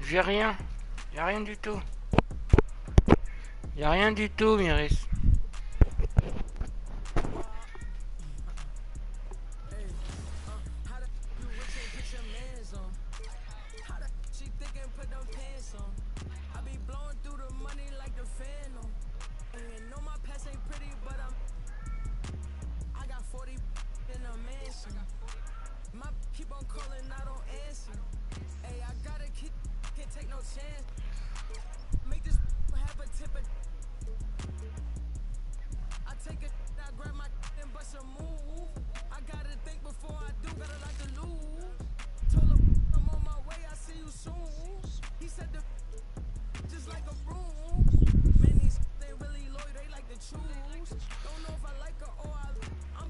J'ai rien. Y'a rien du tout. Y'a rien du tout, Miris.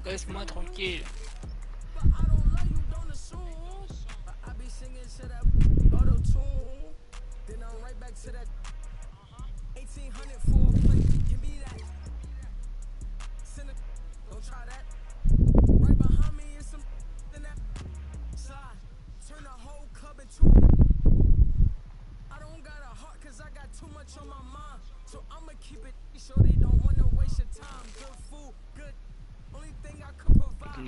Laisse-moi tranquille.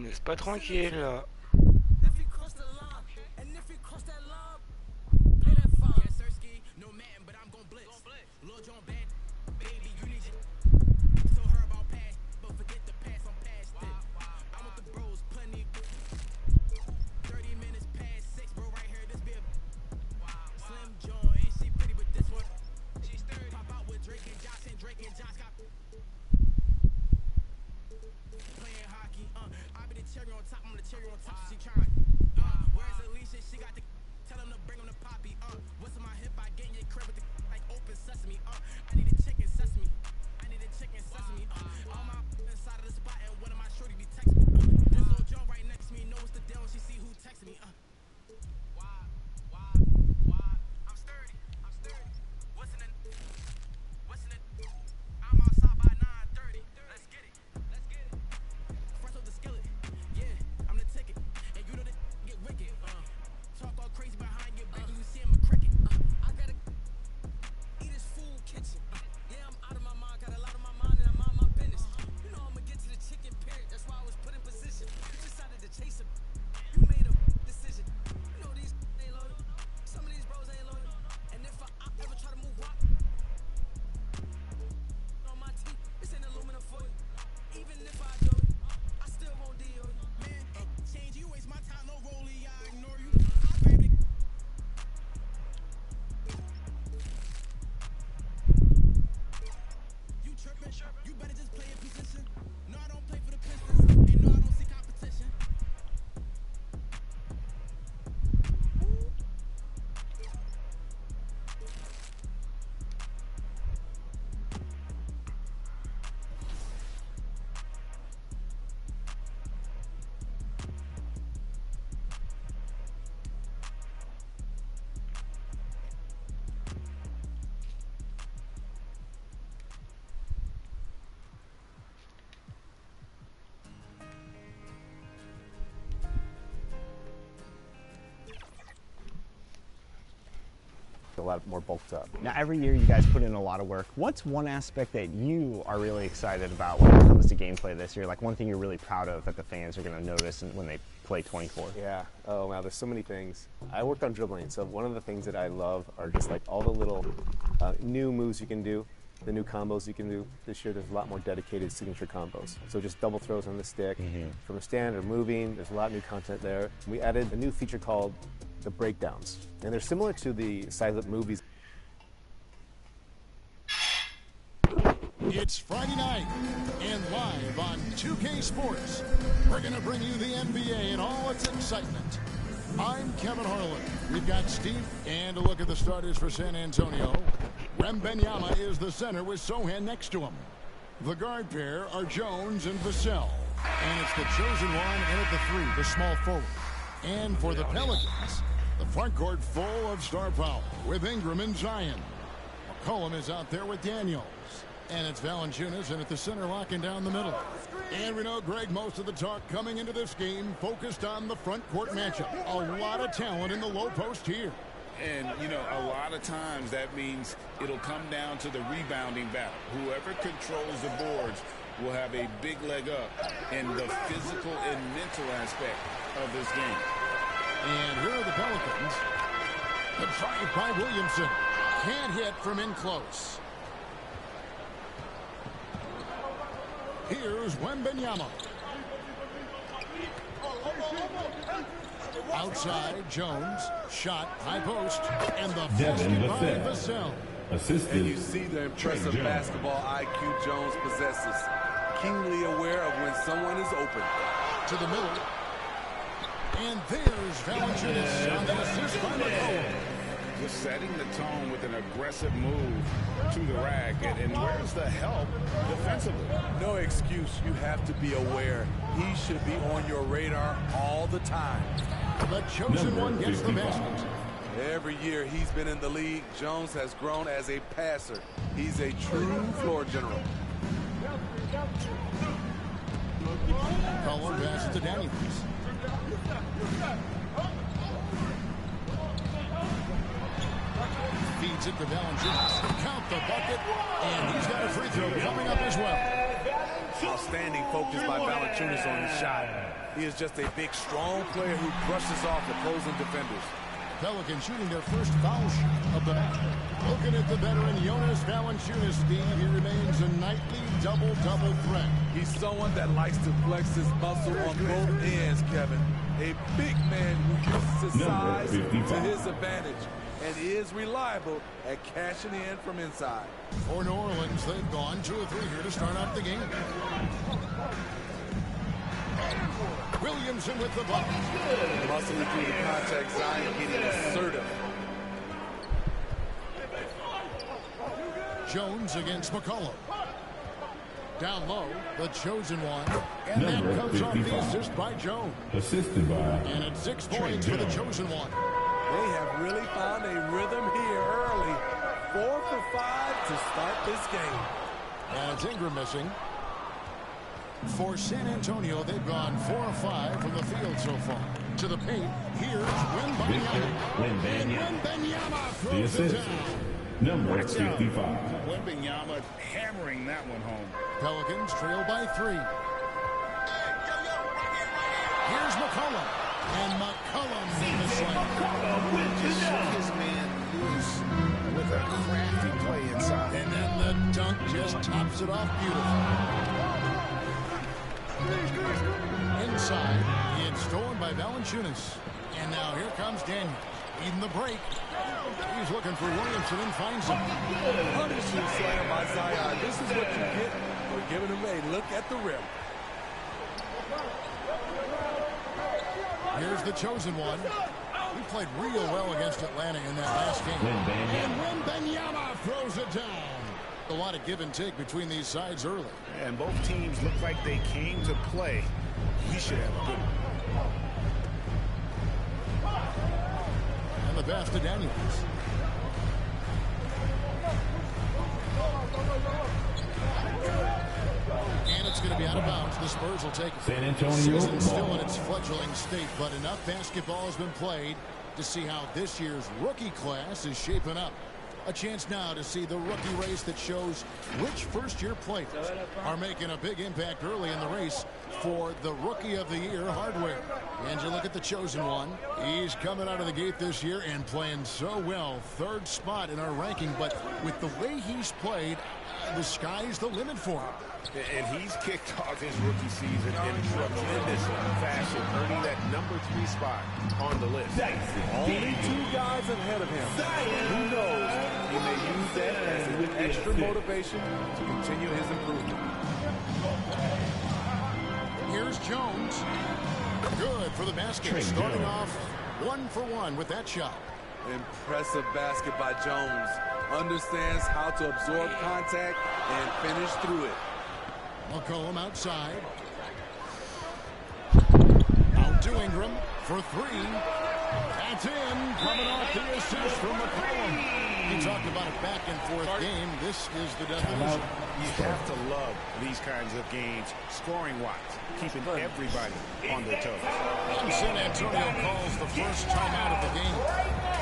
Laisse pas tranquille là. A lot more bulked up. Now, every year you guys put in a lot of work. What's one aspect that you are really excited about when it comes to gameplay this year? Like one thing you're really proud of that the fans are going to notice when they play 24? Yeah. Oh, wow. There's so many things. I worked on dribbling, so one of the things that I love are just like all the little new moves you can do, the new combos you can do. This year there's a lot more dedicated signature combos. So just double throws on the stick from a stand or moving. There's a lot of new content there. We added a new feature called the breakdowns, and they're similar to the silent movies. It's Friday night, and live on 2K Sports, we're going to bring you the NBA and all its excitement. I'm Kevin Harlan. We've got Steve, and a look at the starters for San Antonio. Wembanyama is the center with Sohan next to him. The guard pair are Jones and Vassell, and it's the chosen one and at the three, the small forward. And for the Pelicans, the front court full of star power with Ingram and Zion. McCollum is out there with Daniels. And it's Valanciunas and at the center locking down the middle. And we know, Greg, most of the talk coming into this game focused on the front court matchup. A lot of talent in the low post here. And, you know, a lot of times that means it'll come down to the rebounding battle. Whoever controls the boards will have a big leg up in the physical and mental aspect of this game. And here are the Pelicans. The drive by Williamson. Can't hit from in close. Here's Wembanyama. Outside, Jones. Shot, high post. And the basket by Vassell. And you see the impressive basketball IQ Jones possesses. Keenly aware of when someone is open. To the middle. And there's Valanciunas on the assist by McCollum. Just setting the tone with an aggressive move to the rack. And where's the help defensively? No excuse. You have to be aware. He should be on your radar all the time. The chosen one gets the basket. Every year he's been in the league, Jones has grown as a passer. He's a true floor general. Cullen passes to Daniels. Feeds it to Valanciunas. Count the bucket, and he's got a free throw coming up as well. Outstanding focus by Valanciunas on the shot. He is just a big, strong player who brushes off the opposing defenders. Pelicans shooting their first foul shot of the night. Looking at the veteran Jonas Valanciunas, Steve, he remains a nightly double-double threat. He's someone that likes to flex his muscle on both ends, Kevin. A big man who uses his size to his advantage and is reliable at cashing in from inside. For New Orleans, they've gone 2 of 3 here to start out the game. Williamson with the ball. Muscling through the contact, Zion getting assertive. Jones against McCollum. Down low, the chosen one. And that comes off the assist by Jones. Assisted by. And it's 6 points for the chosen one. They have really found a rhythm here early. 4 for 5 to start this game. And it's Ingram missing. For San Antonio, they've gone 4 of 5 from the field so far. To the paint, here's Wembanyama. And Wembanyama throws it down. Number 55. Wembanyama hammering that one home. Pelicans trail by 3. Here's McCollum. And McCollum in the slam. Just shook his man loose with a crafty play inside. And then the dunk just tops it off beautifully. Inside, it's stolen by Valanciunas. And now here comes Daniels. Eating the break. He's looking for Williamson and finds him. Punishing slam by Zion. This is what you get for giving him a look at the rim. Here's the chosen one. He played real well against Atlanta in that last game. And Wembanyama throws it down. A lot of give and take between these sides early. And both teams look like they came to play. We should have a good one. And the pass to Daniels. And it's going to be out of bounds. The Spurs will take it. San Antonio Season's still ball. in its fledgling state, but enough basketball has been played to see how this year's rookie class is shaping up. A chance now to see the rookie race that shows which first-year players are making a big impact early in the race for the Rookie of the Year hardware. And you look at the chosen one. He's coming out of the gate this year and playing so well. 3rd spot in our ranking, but with the way he's played, the sky's the limit for him. And he's kicked off his rookie season in tremendous fashion, earning that number 3 spot on the list. Only 2 guys ahead of him. Who knows? He may use that as an extra motivation to continue his improvement. Here's Jones. Good for the basket. Starting off 1 for 1 with that shot. Impressive basket by Jones. Understands how to absorb contact and finish through it. McCollum outside. Out to Ingram for 3. That's in, coming off the assist from McCollum. He talked about a back-and-forth game. This is the definition. You have to love these kinds of games, scoring-wise, keeping everybody on their toes. And San Antonio calls the first timeout of the game,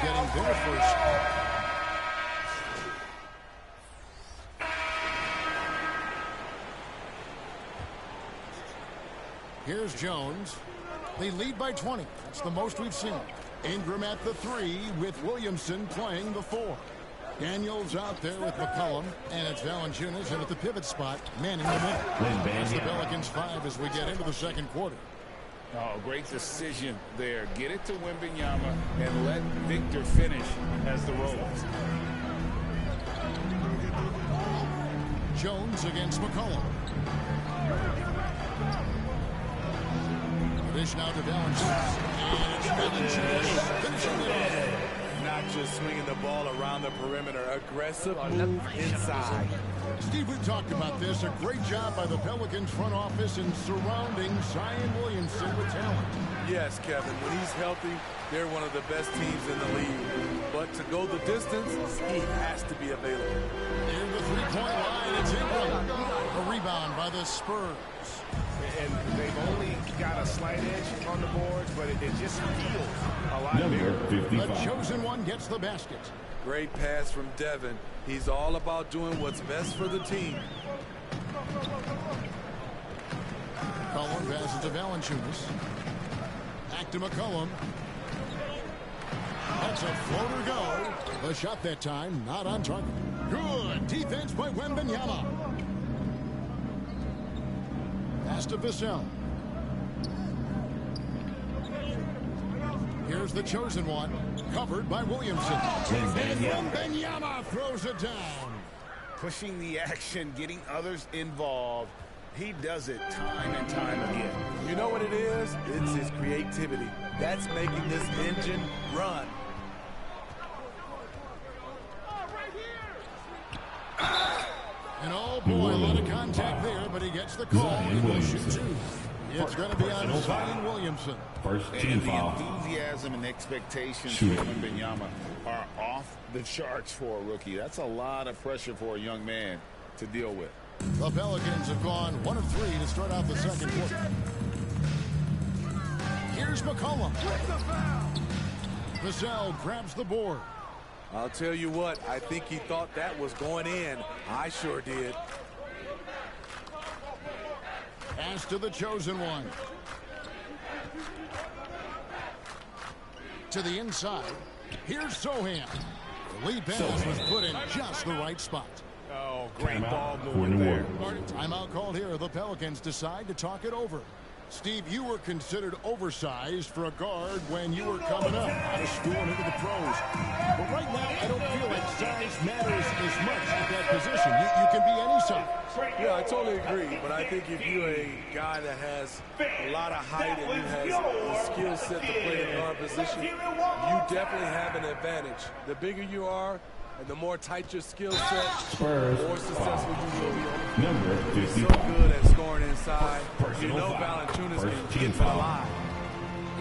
getting their first. Here's Jones. They lead by 20. That's the most we've seen. Ingram at the 3 with Williamson playing the 4. Daniels out there with McCollum, and it's Valanciunas in at the pivot spot, manning the middle. That's the Pelicans 5 as we get into the second quarter. Oh, great decision there. Get it to Wembanyama and let Victor finish as the roller. Jones against McCollum. Dish now to Valanciunas. And it's Valanciunas finishing it off. Not just swinging the ball around the perimeter. Aggressive move inside. Steve, we talked about this. A great job by the Pelicans front office in surrounding Zion Williamson with talent. Yes, Kevin. When he's healthy, they're one of the best teams in the league. But to go the distance, he has to be available. In the three-point line, it's Ingram. A rebound by the Spurs. And they've only got a slight edge on the boards, but it just feels a lot bigger. The chosen one gets the basket. Great pass from Devin. He's all about doing what's best for the team. McCollum passes to Valanciunas. Back to McCollum. That's a floater go. The shot that time, not on target. Good defense by Wembanyama. Pass to Vassell. Here's the chosen one. Covered by Williamson. And Wembanyama throws it down. Pushing the action, getting others involved. He does it time and time again. You know what it is? It's his creativity. That's making this engine run. And oh boy, a lot of contact there, but he gets the call. He will shoot two. It's going to be on Zion Williamson. First And team the foul. enthusiasm and expectations Shoot. for Wembanyama are off the charts for a rookie. That's a lot of pressure for a young man to deal with. The Pelicans have gone 1 of 3 to start out the second quarter. Here's McCollum. Vassell grabs the board. I'll tell you what, I think he thought that was going in. I sure did. Pass to the chosen one. To the inside. Here's Sohan. The lead pass was put in just the right spot. Oh, great ball For movement New there. Orleans. Timeout called here. The Pelicans decide to talk it over. Steve, you were considered oversized for a guard when you were coming up out of school and into the pros. But right now, I don't feel like size matters as much at that position. You can be any size. Yeah, I totally agree. But I think if you're a guy that has a lot of height and you has the skill set to play the guard position, you definitely have an advantage. The bigger you are, and the more tight your skill set, Spurs the more successful you will be on the field. Number He's so 55. good at scoring inside. You know foul. Valanciunas First can team get to the foul. line.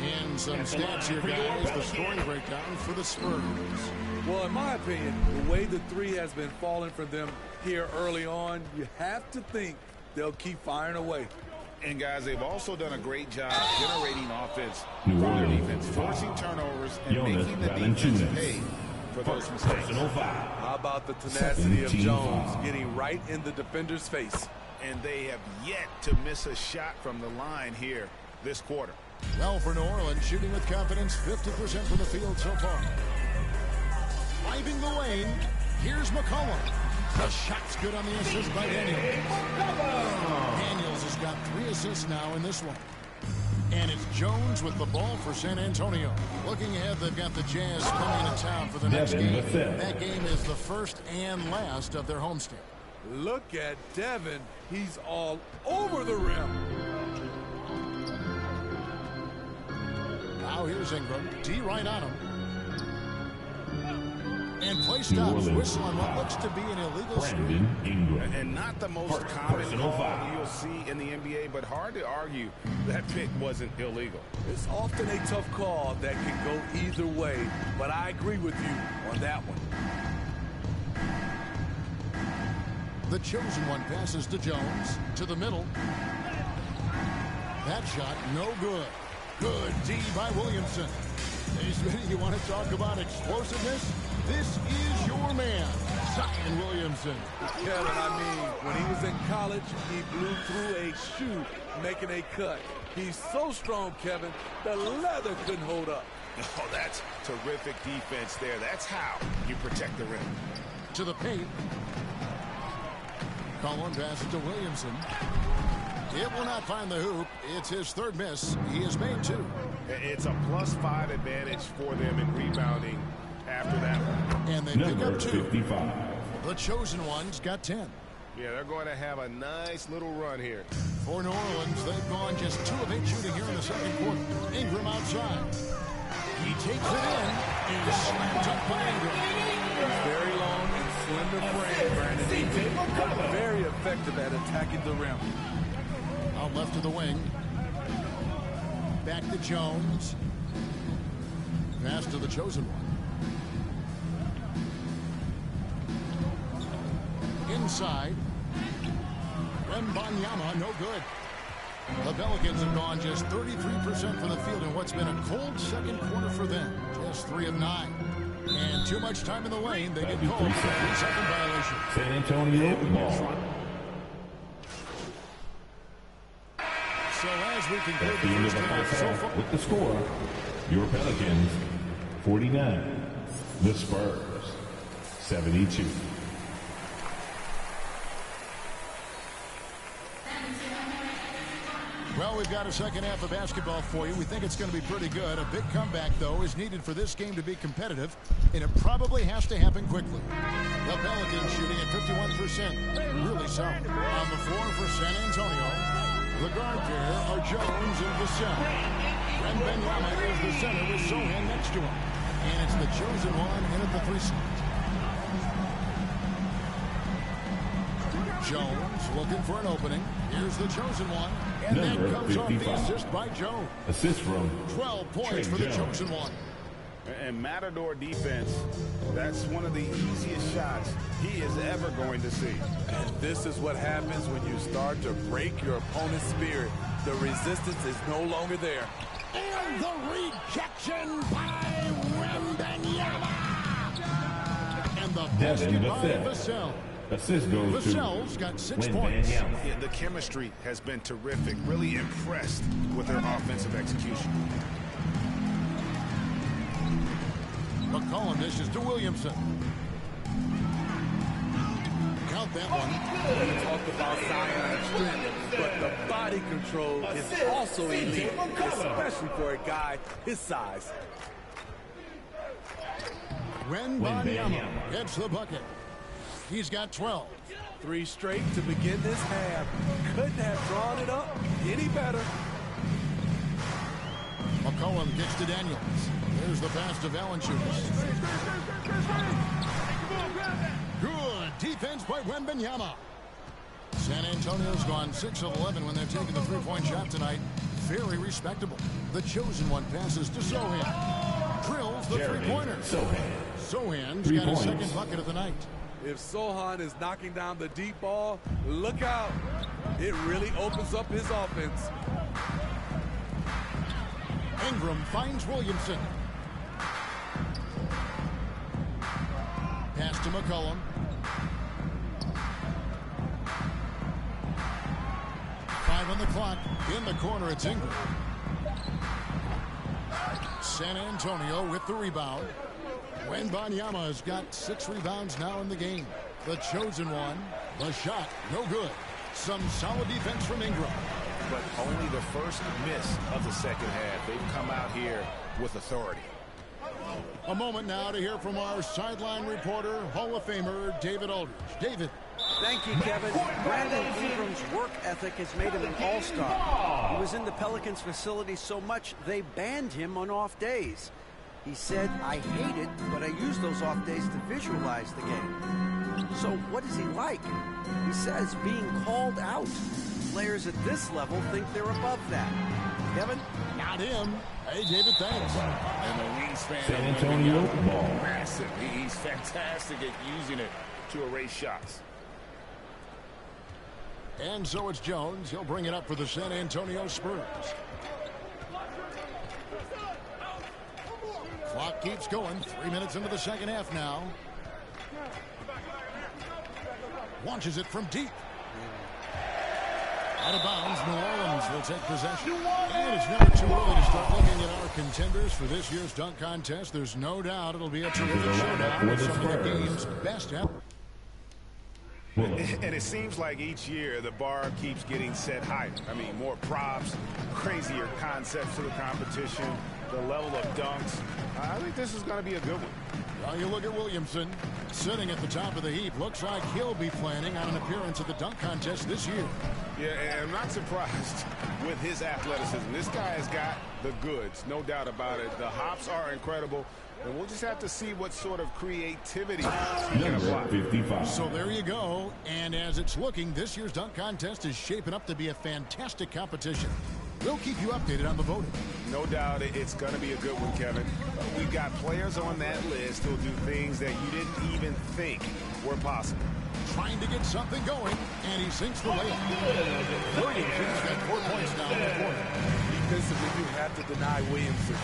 And some stats here, guys. The scoring breakdown for the Spurs. Well, in my opinion, the way the three has been falling for them here early on, you have to think they'll keep firing away. And guys, they've also done a great job generating offense New from their Orleans. defense, forcing turnovers and Jonas making the defense Valanciunas. pay for those mistakes. Personal foul. How about the tenacity of 17 Jones foul. getting right in the defender's face? And they have yet to miss a shot from the line here this quarter. Well, for New Orleans, shooting with confidence, 50% from the field so far. Driving the lane, here's McCollum. The shot's good on the assist by Daniels. Daniels has got 3 assists now in this one. And it's Jones with the ball for San Antonio. Looking ahead, they've got the Jazz coming into town for the next Devin game. Vassell. That game is the first and last of their homestand. Look at Devin. He's all over the rim. Now here's Ingram. D right on him. And play stops. Whistle on what looks to be an illegal screen. And not the most common call you'll see in the NBA, but hard to argue that pick wasn't illegal. It's often a tough call that can go either way, but I agree with you on that one. The chosen one passes to Jones, to the middle. That shot, no good. Good D by Williamson. Hey, Smitty, you want to talk about explosiveness? This is your man, Zion Williamson. Kevin, I mean, when he was in college, he blew through a shoe making a cut. He's so strong, Kevin, the leather couldn't hold up. Oh, that's terrific defense there. That's how you protect the rim. To the paint. Collin passes to Williamson. It will not find the hoop. It's his third miss. He has made 2. It's a +5 advantage for them in rebounding after that one. And they pick up 2. 55. The chosen ones got 10. Yeah, they're going to have a nice little run here. For New Orleans, they've gone just 2 of 8 shooting here in the second quarter. Ingram outside. He takes it in and slammed up by Ingram. Very long and slender frame, Brandon. He's very effective at attacking the rim. Out left to the wing. Back to Jones. Pass to the chosen one. Inside. Wembanyama, no good. The Pelicans have gone just 33% from the field in what's been a cold second quarter for them. Just 3 of 9. And too much time in the lane. They get called for a 3-second violation. San Antonio ball. So as we conclude At the end of the first half with the score, your Pelicans 49, the Spurs 72. Well, we've got a second half of basketball for you. We think it's going to be pretty good. A big comeback, though, is needed for this game to be competitive, and it probably has to happen quickly. The Pelicans shooting at 51%. Really solid. On the floor for San Antonio, the guard pair are Jones and Vassell. Wembanyama is the center with Sohan next to him. And it's the chosen one in at the 3 slot. Jones looking for an opening. Here's the chosen one. And Number that comes 55. off the assist by Jones. Assist from 12 points Trey for the Jones. chosen one. And Matador defense, that's one of the easiest shots he is ever going to see. And this is what happens when you start to break your opponent's spirit. The resistance is no longer there. And the rejection by Wembanyama. And the Devin basket by Vassell. Vassell. Assist goes to Vassell's got 6 points. Wembanyama. Yeah, the chemistry has been terrific. Really impressed with their offensive execution. McCollum dishes to Williamson. Count that one. We talked about Zion's strength, but the body control is also elite, especially for a guy his size. Wembanyama gets the bucket. He's got 12. 3 straight to begin this half. Couldn't have drawn it up any better. McCollum gets to Daniels. There's the pass to Valanciunas. Good defense by Wembanyama. San Antonio's gone 6 of 11 when they're taking the 3-point shot tonight. Very respectable. The chosen one passes to Sohan. Drills the 3-pointer. Sohan's got his second bucket of the night. If Sohan is knocking down the deep ball, look out. It really opens up his offense. Ingram finds Williamson. Pass to McCollum. Five on the clock. In the corner, it's Ingram. San Antonio with the rebound. Wembanyama has got 6 rebounds now in the game. The chosen one. The shot, no good. Some solid defense from Ingram. But only the first miss of the second half. They've come out here with authority. A moment now to hear from our sideline reporter, Hall of Famer David Aldridge. David. Thank you, Kevin. Brandon Ingram's work ethic has made him an all-star. He was in the Pelicans facility so much they banned him on off days. He said, I hate it, but I use those off days to visualize the game. So what is he like? He says being called out. Players at this level think they're above that. Kevin? Not him. Hey, David, thanks. And the Wings fan, San Antonio ball. massive. He's fantastic at using it to erase shots. And so it's Jones. He'll bring it up for the San Antonio Spurs. Clock keeps going. 3 minutes into the second half now. Launches it from deep. Out of bounds, New Orleans will take possession. And it's never too early to start looking at our contenders for this year's dunk contest. There's no doubt it'll be a terrific showdown with some of the game's best ever. And it seems like each year the bar keeps getting set higher. I mean, more props, crazier concepts to the competition, the level of dunks. I think this is going to be a good one. Well, you look at Williamson sitting at the top of the heap. Looks like he'll be planning on an appearance at the dunk contest this year. Yeah, and I'm not surprised with his athleticism. This guy has got the goods, no doubt about it. The hops are incredible. And we'll just have to see what sort of creativity he can apply. 55. So there you go. And as it's looking, this year's dunk contest is shaping up to be a fantastic competition. We'll keep you updated on the voting. No doubt it's going to be a good one, Kevin. We've got players on that list who'll do things that you didn't even think were possible. Trying to get something going, and he sinks the layup. Williamson's got 4 points now in the fourth. Defensively, you have to deny Williamson,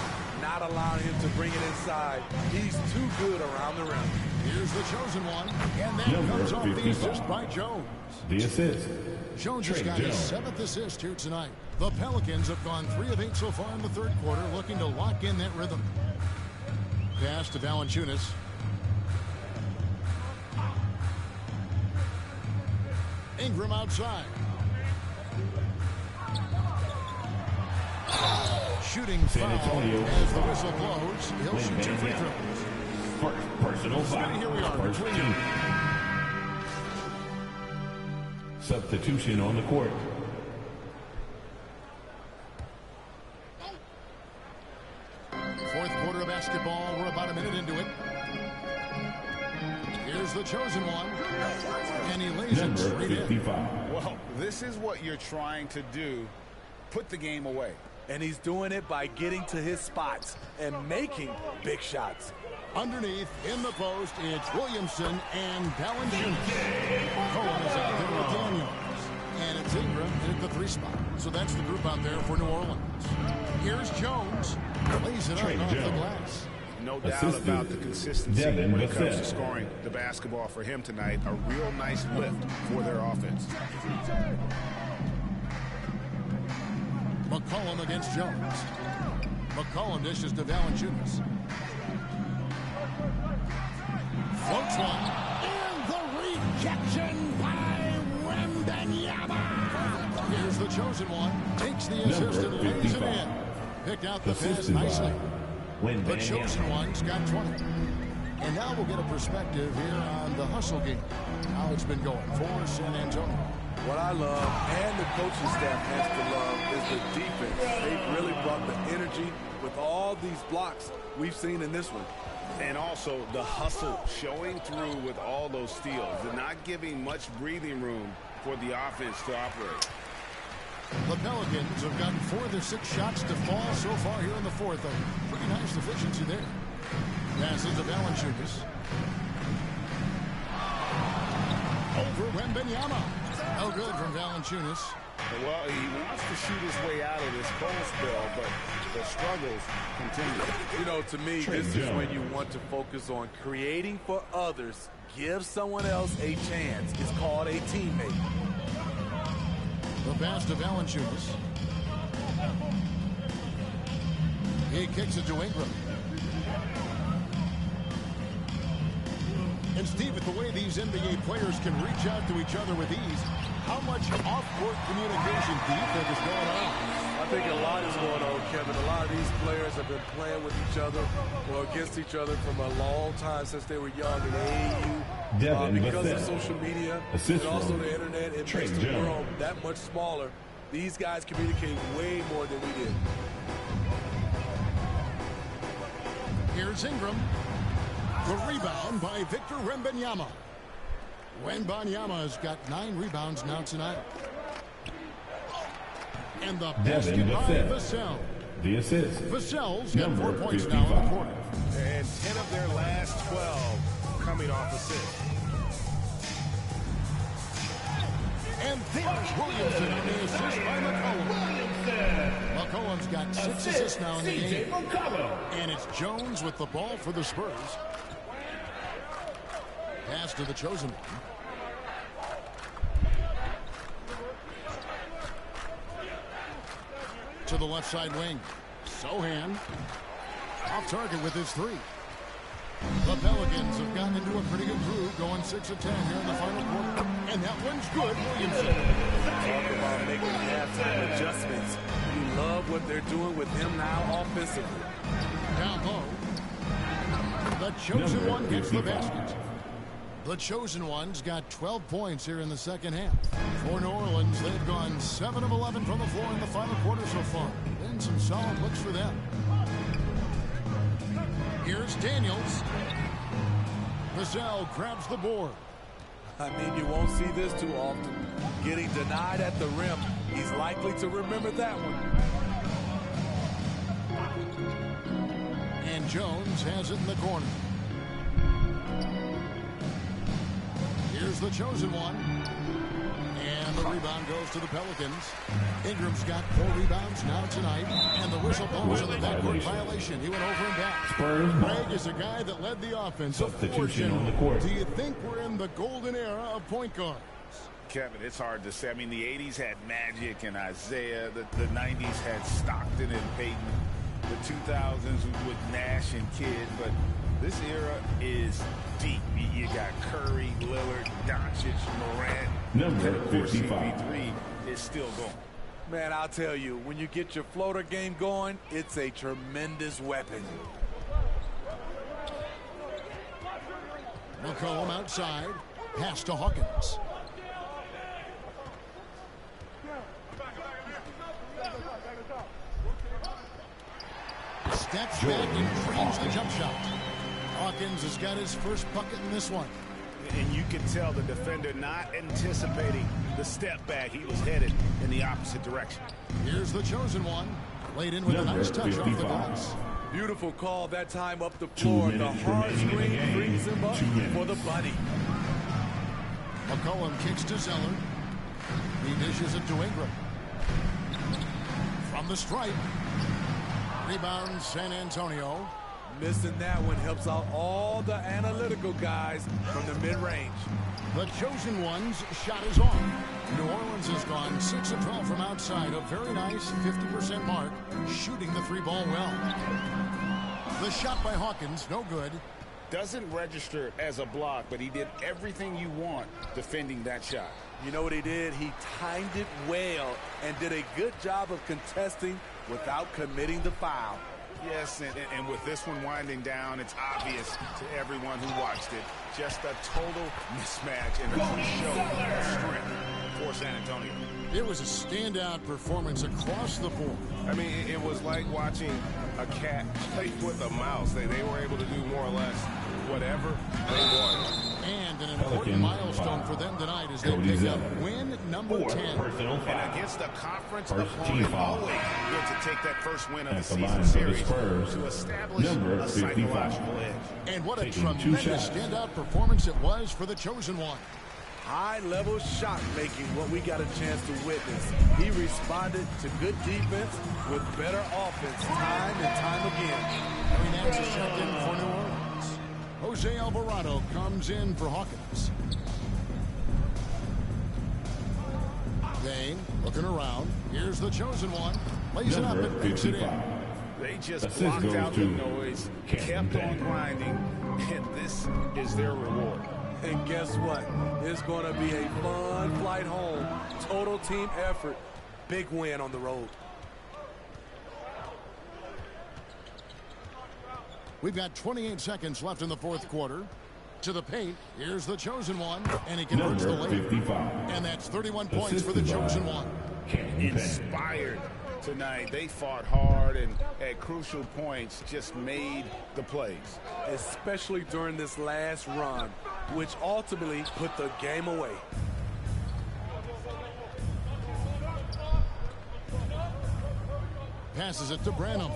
not allowing him to bring it inside. He's too good around the rim. Here's the chosen one, and that comes off the assist by Jones. The assist. Jones has got his 7th assist here tonight. The Pelicans have gone 3 of 8 so far in the third quarter, looking to lock in that rhythm. Pass to Valanciunas. Ingram outside. Shooting foul as the whistle blows. He'll shoot 2 free throws. Personal foul. Here we are between them. Substitution on the court. Fourth quarter of basketball. We're about a minute into it. Here's the chosen one. And he lays it straight in. Well, this is what you're trying to do. Put the game away. And he's doing it by getting to his spots and making big shots. Underneath, in the post, it's Williamson and Valanciunas. Cohen is out there with Daniels. And it's Ingram in at the 3 spot. So that's the group out there for New Orleans. Here's Jones. Lays it up off the glass. No doubt about the consistency when it comes to scoring the basketball for him tonight. A real nice lift for their offense. McCollum against Jones. McCollum dishes to Valanciunas. Floats one. And the rejection by Wembanyama. Here's the chosen one. Takes the assist and lays it in. Picked out the pass nicely. The chosen one's got 20. And now we'll get a perspective here on the hustle game. How it's been going for San Antonio. What I love, and the coaching staff has to love, is the defense. They've really brought the energy with all these blocks we've seen in this one. And also the hustle showing through with all those steals. They're not giving much breathing room for the offense to operate. The Pelicans have gotten 4 of their 6 shots to fall so far here in the fourth. A pretty nice efficiency there. Passes to Valanciunas. Over Wembanyama. No good from Valanciunas. Well, he wants to shoot his way out of this cold spell, but the struggles continue. You know, to me, this is when you want to focus on creating for others. Give someone else a chance. It's called a teammate. The pass to Valanciunas. He kicks it to Ingram. And Steve, with the way these NBA players can reach out to each other with ease, how much off-court communication do you think is going on? I think a lot is going on, Kevin. A lot of these players have been playing with each other or against each other from a long time since they were young in AAU. Because of social media and also the internet, it makes the world that much smaller. These guys communicate way more than we did. Here's Ingram. The rebound by Victor Wembanyama. Wembanyama's got 9 rebounds now tonight. And the basket by Vassell. The assist. Vassell's got 4 points now in the quarter. And 10 of their last 12 coming off assists. And there's Williamson on the assist by McCollum. McCollum's got 6 assists now in the game. And it's Jones with the ball for the Spurs. Pass to the chosen one. To the left side wing. Sohan off target with his 3. The Pelicans have gotten into a pretty good groove, going 6 of 10 here in the final quarter. And that one's good, Williamson. Talk about making halftime adjustments. You love what they're doing with him now offensively. Down low. The chosen one gets the basket. The chosen one's got 12 points here in the second half. For New Orleans, they've gone 7 of 11 from the floor in the final quarter so far. And some solid looks for them. Here's Daniels. Vassell grabs the board. I mean, you won't see this too often. Getting denied at the rim. He's likely to remember that one. And Jones has it in the corner. Here's the chosen one. And the rebound goes to the Pelicans. Ingram's got 4 rebounds now tonight. And the whistle blows on the backcourt violation. He went over and back. Greg is a guy that led the offense. Substitution on the court. Do you think we're in the golden era of point guards? Kevin, it's hard to say. I mean, the 80s had Magic and Isaiah. The 90s had Stockton and Peyton. The 2000s with Nash and Kidd. But this era is deep. You got Curry, Lillard, Doncic, Morant. Number of course, 55. CP3 is still going. Man, I'll tell you, when you get your floater game going, it's a tremendous weapon. McCollum outside. Pass to Hawkins. Steps back and frames the jump shot. Hawkins has got his first bucket in this one. And you can tell the defender not anticipating the step back. He was headed in the opposite direction. Here's the chosen one. Laid in with a nice touch off the glass. Beautiful call that time up the floor. The hard screen brings him up for the bunny. McCollum kicks to Zeller. He dishes it to Ingram. From the stripe. Rebound San Antonio. Missing that one helps out all the analytical guys from the mid-range. The chosen one's shot is on. New Orleans has gone 6 of 12 from outside. A very nice 50% mark. Shooting the 3-ball well. The shot by Hawkins, no good. Doesn't register as a block, but he did everything you want defending that shot. You know what he did? He timed it well and did a good job of contesting without committing the foul. Yes, and with this one winding down, it's obvious to everyone who watched it. Just a total mismatch and a show of strength for San Antonio. It was a standout performance across the board. I mean, it was like watching a cat play with a mouse. They were able to do more or less whatever they wanted. And an important milestone for them tonight as they pick up win number 10. And against a conference opponent, always good to take that first win of the season the series Spurs, to establish number a 55. psychological edge. And what a tremendous standout performance it was for the chosen one. High-level shot making, what we got a chance to witness. He responded to good defense with better offense time and time again. Harry Nance is checked in for New Orleans. Jose Alvarado comes in for Hawkins. Dane looking around. Here's the chosen one. Lays it up and picks it in. They just blocked out the noise, kept on grinding, and this is their reward. And guess what? It's going to be a fun flight home. Total team effort. Big win on the road. We've got 28 seconds left in the fourth quarter. To the paint, here's the chosen one, and he converts the layup. And that's 31 points for the chosen one. Inspired tonight. They fought hard. hard and at crucial points just made the plays. Especially during this last run, which ultimately put the game away. Passes it to Branham.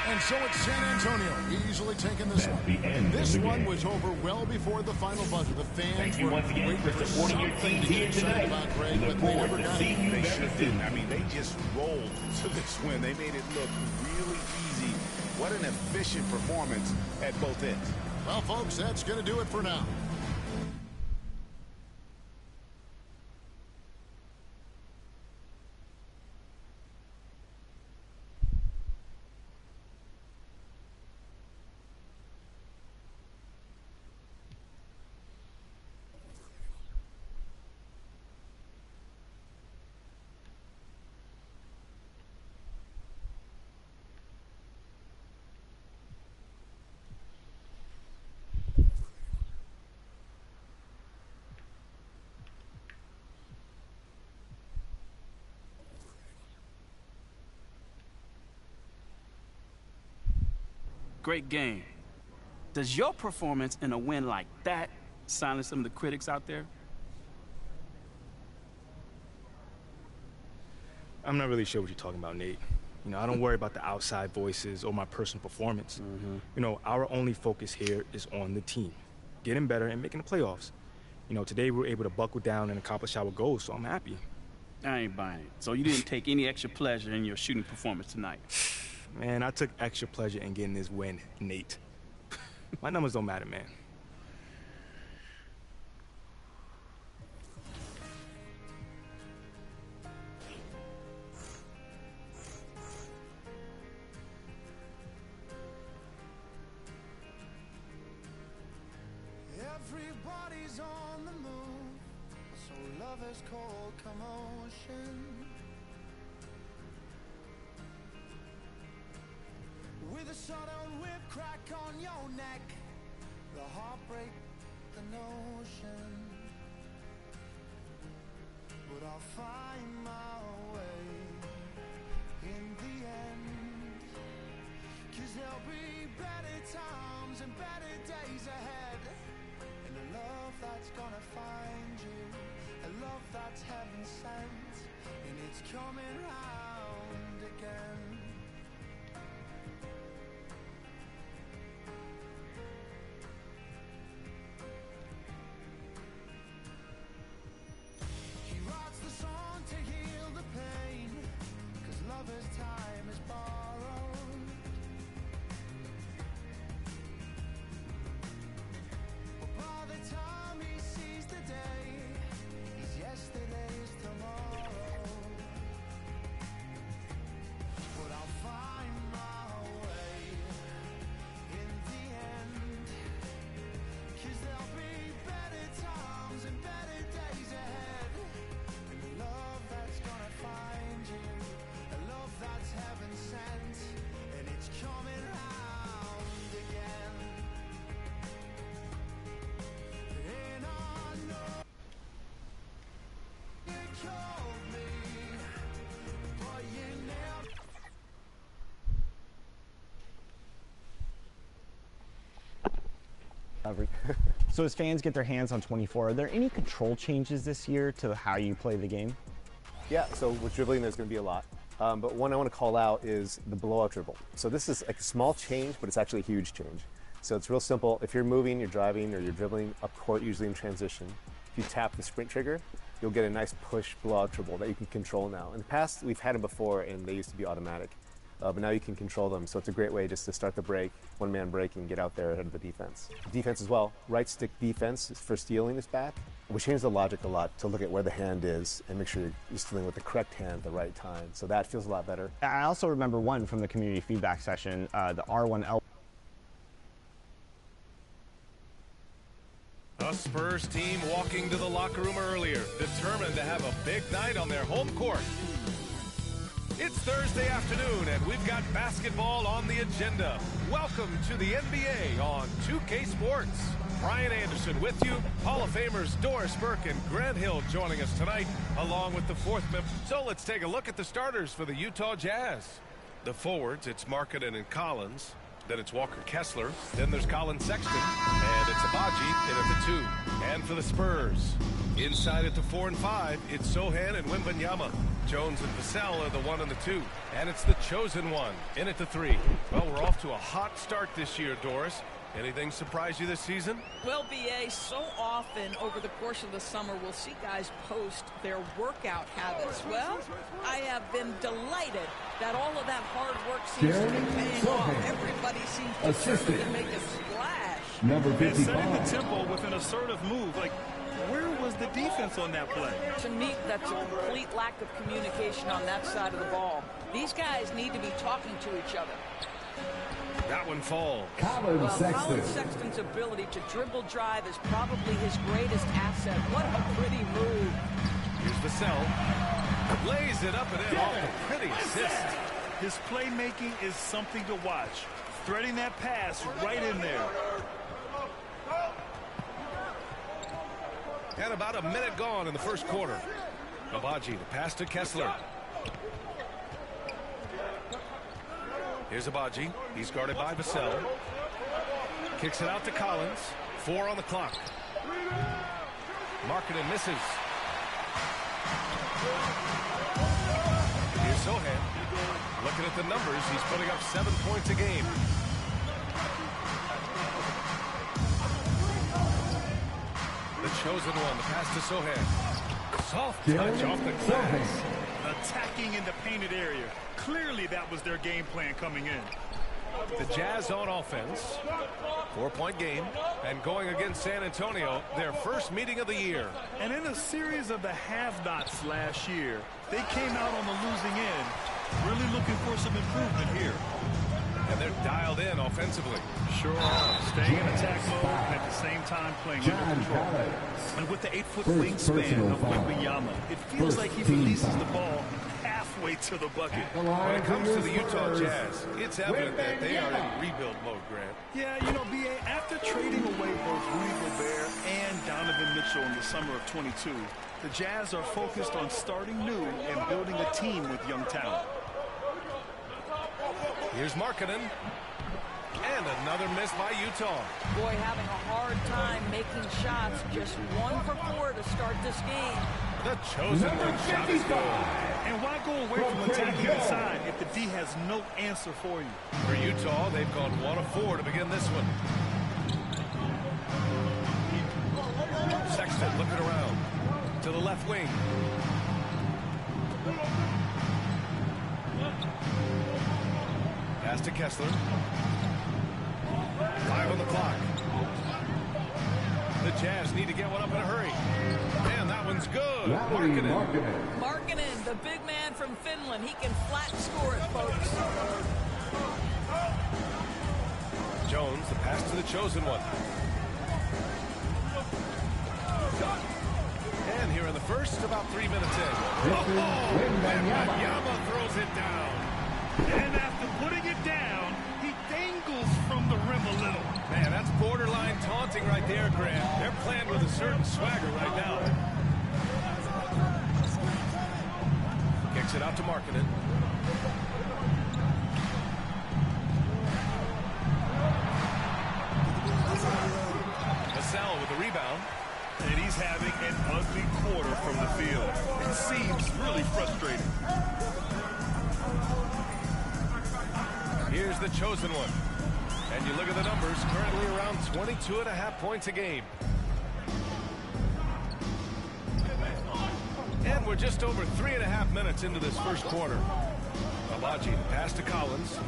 And so it's San Antonio easily taking this one. This one was over well before the final buzzer. The fans were waiting for something to get excited about, Greg, but they never got it. They sure didn't. I mean, they just rolled to this win. They made it look really easy. What an efficient performance at both ends. Well, folks, that's going to do it for now. Great game. Does your performance in a win like that silence some of the critics out there? I'm not really sure what you're talking about, Nate. You know, I don't worry about the outside voices or my personal performance. You know, our only focus here is on the team, getting better and making the playoffs. You know, today we were able to buckle down and accomplish our goals, so I'm happy. I ain't buying it. So you didn't take any extra pleasure in your shooting performance tonight? Man, I took extra pleasure in getting this win, Nate. My numbers don't matter, man. Everybody's on the move, so love is cold commotion. With a sudden whip crack on your neck, the heartbreak, the notion. But I'll find my way in the end, 'cause there'll be better times and better days ahead. And a love that's gonna find you, a love that's heaven sent, and it's coming round again. To heal the pain, 'cause lover's time is borrowed. But by the time he sees the day, he's yesterday's tomorrow. But I'll find my way in the end, 'cause there'll be better times and better days ahead. Love that's gonna find you, a love that's heaven sent, and it's coming round again. And I know you called me, but you never. So as fans get their hands on 24, are there any control changes this year to how you play the game? Yeah, so with dribbling, there's going to be a lot. But one I want to call out is the blowout dribble. So this is like a small change, but it's actually a huge change. So it's real simple. If you're moving, you're driving, or you're dribbling up court, usually in transition, if you tap the sprint trigger, you'll get a nice push blowout dribble that you can control now. In the past, we've had them before, and they used to be automatic. But now you can control them, so it's a great way just to start the break, one-man break, and get out there ahead of the defense. Defense as well. Right stick defense for stealing is back. We changed the logic a lot to look at where the hand is and make sure you're stealing with the correct hand at the right time. So that feels a lot better. I also remember one from the community feedback session, the R1L. The Spurs team walking to the locker room earlier, determined to have a big night on their home court. It's Thursday afternoon, and we've got basketball on the agenda. Welcome to the NBA on 2K Sports. Brian Anderson with you. Hall of Famers Doris Burke and Grant Hill joining us tonight, along with the fourth member. So let's take a look at the starters for the Utah Jazz. The forwards, it's Markkanen and Collins. Then it's Walker Kessler. Then there's Colin Sexton. And it's Abaji in at the 2. And for the Spurs, inside at the 4 and 5, it's Sohan and Wembanyama. Jones and Vassell are the 1 and the 2. And it's the chosen one in at the 3. Well, we're off to a hot start this year, Doris. Anything surprise you this season? Well, B.A., so often over the course of the summer, we'll see guys post their workout habits. Well, I have been delighted that all of that hard work seems to be paying off. Everybody seems to make a splash. Number 55. Setting the tempo with an assertive move. Like, where was the defense on that play? To me, that's a complete lack of communication on that side of the ball. These guys need to be talking to each other. That one falls. Colin Sexton's ability to dribble drive is probably his greatest asset. What a pretty move. Here's Vassell. Lays it up and in off a pretty assist. His playmaking is something to watch. Threading that pass right in there. And about a minute gone in the first quarter. Abaji, the pass to Kessler. Here's Abaji. He's guarded by Vassell. Kicks it out to Collins. 4 on the clock. Markkanen misses. Here's Sohan. Looking at the numbers, he's putting up 7 points a game. The chosen one, the pass to Sohan. Soft touch off the glass. Attacking in the painted area. Clearly that was their game plan coming in. The Jazz on offense. 4-point game. And going against San Antonio, their first meeting of the year. And in a series of the have-nots last year, they came out on the losing end, really looking for some improvement here. And they're dialed in offensively. Sure are. Staying in attack mode and at the same time playing under control. And with the 8-foot wingspan of Wembanyama, it feels like he releases the ball halfway to the bucket. When it comes to the Utah Jazz, it's evident that they are in rebuild mode, Grant. Yeah, you know, B.A., after trading away both Rudy Gobert and Donovan Mitchell in the summer of 22, the Jazz are focused on starting new and building a team with young talent. Here's Markkanen. And another miss by Utah. Boy, having a hard time making shots. Just 1 for 4 to start this game. The chosen one shot is good. And why go away from attacking inside if the D has no answer for you? For Utah, they've gone 1 of 4 to begin this one. Sexton looking around to the left wing. Pass to Kessler. 5 on the clock. The Jazz need to get one up in a hurry. And that one's good. Markkanen, the big man from Finland. He can flat score it, folks. Jones, the pass to the chosen one. And here in the first, about 3 minutes in. Wembanyama throws it down. And after putting it down, he dangles from the rim a little. Man, that's borderline taunting right there, Grant. They're playing with a certain swagger right now. Kicks it out to Markkanen. Vassell with the rebound. And he's having an ugly quarter from the field. It seems really frustrating. Here's the chosen one. And you look at the numbers, currently around 22.5 points a game. And we're just over 3.5 minutes into this first quarter. Abaji, pass to Collins.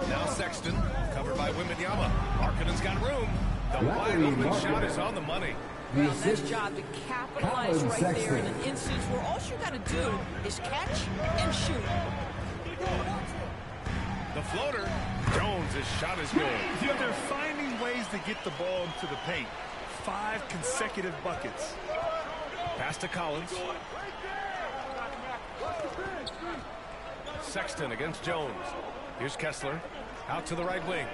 Now Sexton, covered by Wembanyama. Markkanen's got room. The wide open shot is on the money. Well, nice job to capitalize right there in an instance where all you got to do is catch and shoot. The floater. Jones' shot is good. Yeah, they're finding ways to get the ball into the paint. 5 consecutive buckets. Pass to Collins. Sexton against Jones. Here's Kessler. Out to the right wing.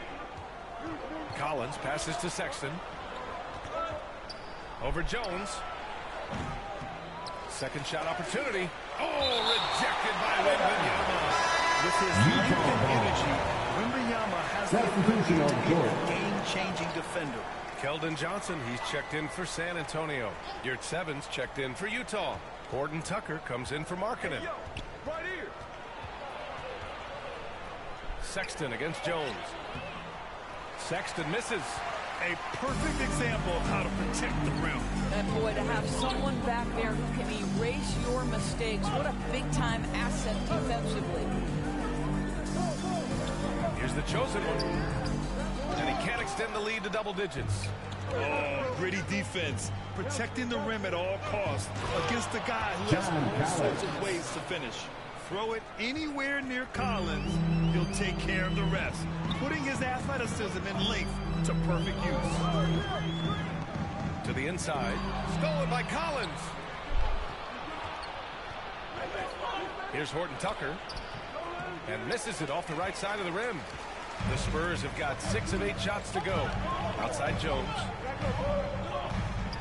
Collins passes to Sexton. Over Jones. Second shot opportunity. Oh, rejected by Wembanyama. With his length and energy, Wembanyama has the ability to be a game-changing defender. Keldon Johnson, he's checked in for San Antonio. Yurtsevens checked in for Utah. Gordon Tucker comes in for Markkanen. Right here. Sexton against Jones. Sexton misses. A perfect example of how to protect the rim. And boy, to have someone back there who can erase your mistakes, what a big-time asset defensively. Here's the chosen one. And he can't extend the lead to double digits. Oh, gritty defense. Protecting the rim at all costs against a guy who has all sorts of ways to finish. Throw it anywhere near Collins, he'll take care of the rest, putting his athleticism and length to perfect use. To the inside. Stolen by Collins. Here's Horton Tucker. And misses it off the right side of the rim. The Spurs have got 6 of 8 shots to go. Outside Jones.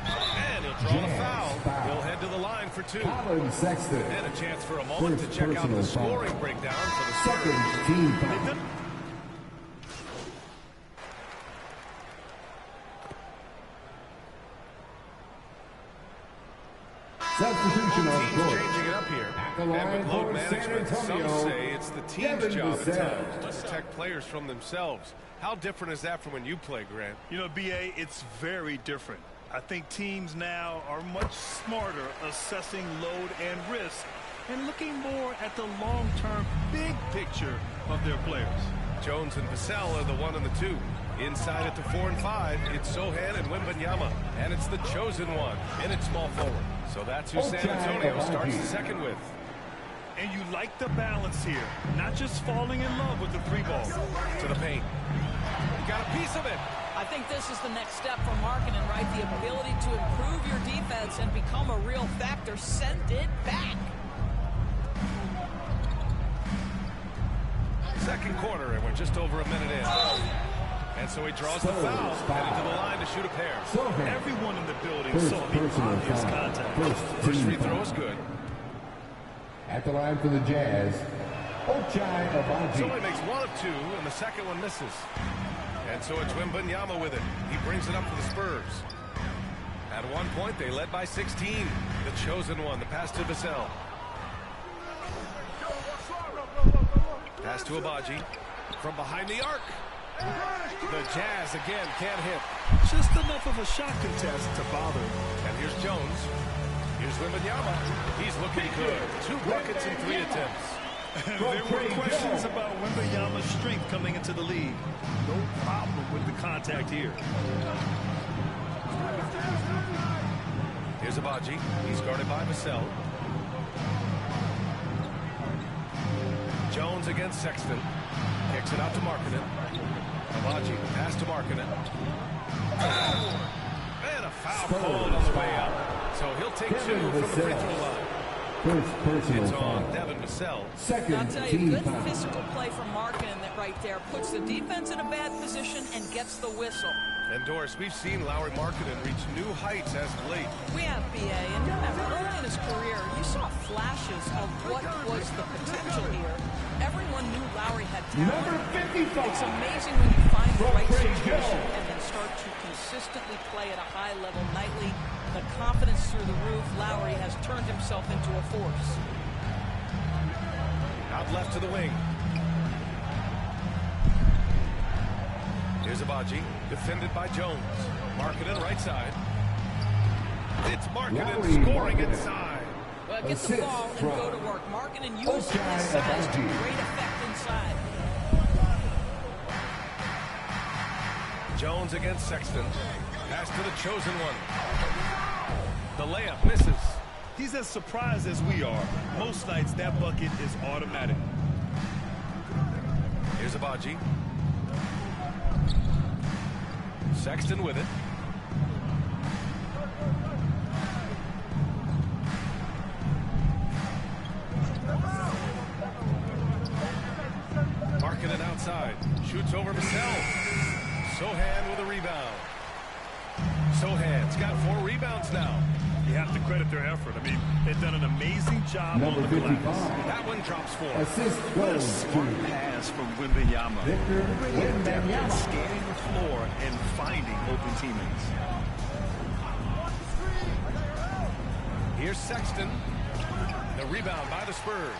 And he'll draw the foul. He'll head to the line for 2. And a chance for a moment to check out the scoring breakdown for the Spurs. Substitution on court. Changing it up here. And with load management, some say it's the team's job at times to protect players from themselves. How different is that from when you play, Grant? You know, B.A., it's very different. I think teams now are much smarter assessing load and risk and looking more at the long-term big picture of their players. Jones and Vassell are the 1 and the 2. Inside at the 4 and 5, it's Sohan and Wembanyama. And it's the chosen one in its small forward. So that's who San Antonio starts the second with. And you like the balance here, not just falling in love with the 3-ball. To the paint. You got a piece of it. I think this is the next step for Markkanen, right? The ability to improve your defense and become a real factor. Send it back. Second quarter, and we're just over a minute in. And so he draws the foul, headed to the line to shoot a pair. Everyone in the building saw the obvious contact. First free throw is good. At the line for the Jazz, So he makes 1 of 2, and the second one misses. And so it's Wembanyama with it. He brings it up for the Spurs. At one point, they led by 16. The chosen one, the pass to Vassell. Pass to Abaji. From behind the arc. The Jazz again can't hit. Just enough of a shot contest to bother. And here's Jones. Here's Wembanyama. He's looking good. 2 buckets in 3 attempts. There were questions about Wembanyama's strength coming into the league. No problem with the contact here. Here's Abaji. He's guarded by Vassell. Jones against Sexton. Kicks it out to Markkanen. Abaji, pass to Markkanen. And a foul called on the way out. So he'll take 2 from the free throw line. It's on Devin Vassell. I'll tell you, good physical play from Markkanen that right there puts the defense in a bad position and gets the whistle. And Doris, we've seen Lauri Markkanen reach new heights as of late. We have, B.A., and remember, early in his career, you saw flashes of what was the potential here. Everyone knew Lauri had talent. It's amazing when you find the right situation and then start to consistently play at a high level nightly. The confidence through the roof. Lauri has turned himself into a force. Out left to the wing. Here's Abaji, defended by Jones. Markkanen right side. It's Markkanen scoring inside. Well, get the ball and go to work. Markkanen uses his size to great effect inside. Jones against Sexton. Pass to the chosen one. The layup misses. He's as surprised as we are. Most nights, that bucket is automatic. Here's Abaji. Sexton with it. Markkanen outside. Shoots over Vassell. Sohan with a rebound. Sohan's got 4 rebounds now. You have to credit their effort. I mean, they've done an amazing job on the glass. That one drops 4. What a smart pass from Wembanyama. Really adept at scanning the floor and finding open teammates. Here's Sexton. The rebound by the Spurs.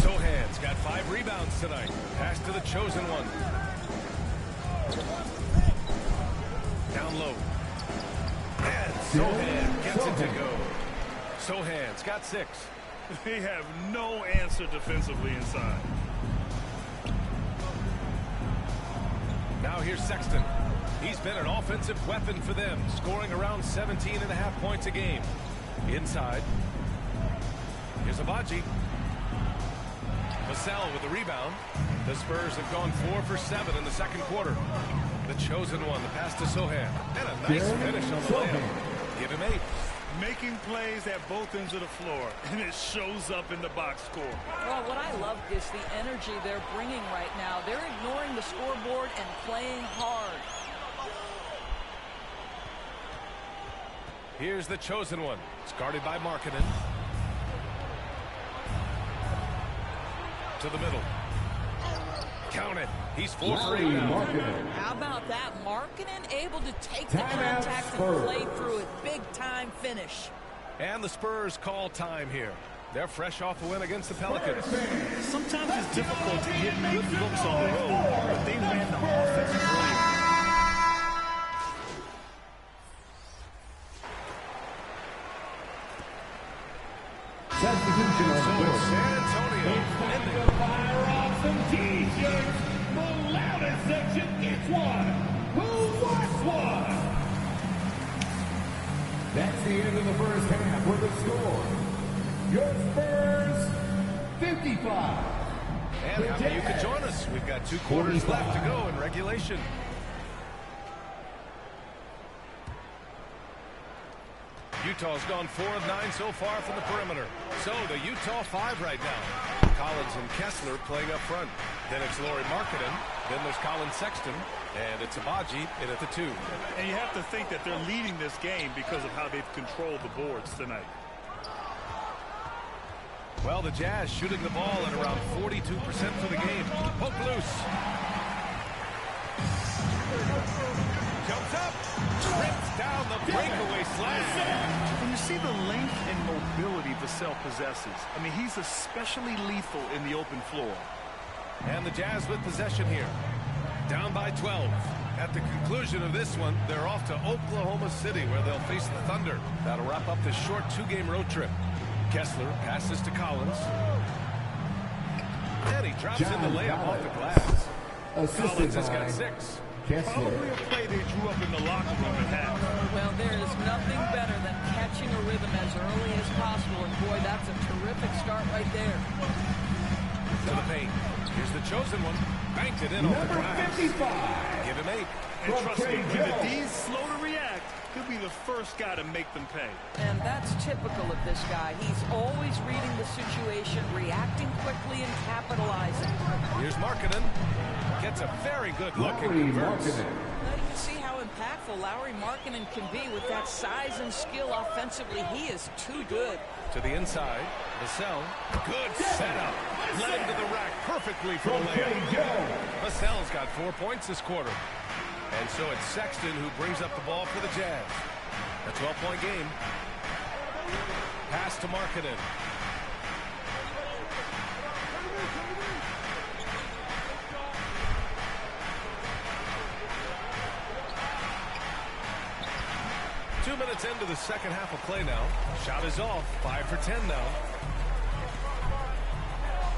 Sohan's got 5 rebounds tonight. Pass to the chosen one. Down low. And Sohan gets it to go. Sohan's got 6. They have no answer defensively inside. Now here's Sexton. He's been an offensive weapon for them, scoring around 17.5 points a game. Inside. Here's Abaji. Vassell with the rebound. The Spurs have gone 4 for 7 in the second quarter. The chosen one, the pass to Sohan. And a nice finish on the layup. Give him 8. Making plays at both ends of the floor, and it shows up in the box score. Well, what I love is the energy they're bringing right now. They're ignoring the scoreboard and playing hard. Here's the chosen one. It's guarded by Markkanen. To the middle. Count it. He's 4 for 8 now. How about that? Markkanen able to take the contact and play through it. Big time finish. And the Spurs call time here. They're fresh off a win against the Pelicans. Sometimes it's difficult to get good looks on the road, but they ran the offense brilliant. Substitution on the board. San Antonio. Fire off some t-shirts. The loudest section gets one. Who wants one? That's the end of the first half with the score. Your Spurs, 55. And how many you can join us? We've got 2 quarters 45. left to go in regulation. Utah's gone 4 of 9 so far from the perimeter. So the Utah 5 right now. Collins and Kessler playing up front. Then it's Lauri Markkanen. Then there's Colin Sexton. And it's Abaji in at the 2. And you have to think that they're leading this game because of how they've controlled the boards tonight. Well, the Jazz shooting the ball at around 42% for the game. Poke loose. Jumps up. Trips down the breakaway slam. When you see the length and mobility Vassell possesses, I mean, he's especially lethal in the open floor. And the Jazz with possession here. Down by 12. At the conclusion of this one, they're off to Oklahoma City where they'll face the Thunder. That'll wrap up this short 2-game road trip. Kessler passes to Collins. And he drops in the layup off the glass. Collins has got 6. Probably a play they drew up in the locker room at half. Well, there is nothing better than catching a rhythm as early as possible. And boy, that's a terrific start right there. To the paint. Here's the chosen one. Banked it in off the glass. 55. Give him 8. And trust me, when the D's slow to react, he'll be the first guy to make them pay. And that's typical of this guy. He's always reading the situation, reacting quickly and capitalizing. Here's Markkanen. Gets a very good look and converts. Now you can see how impactful Lauri Markkanen can be with that size and skill offensively. He is too good. To the inside. Vassell. Good setup. Led to the rack perfectly for the layup. Vassell's got 4 points this quarter. And so it's Sexton who brings up the ball for the Jazz. A 12-point game. Pass to Markkanen. Two minutes into the second half of play now. Shot is off. 5 for 10 now.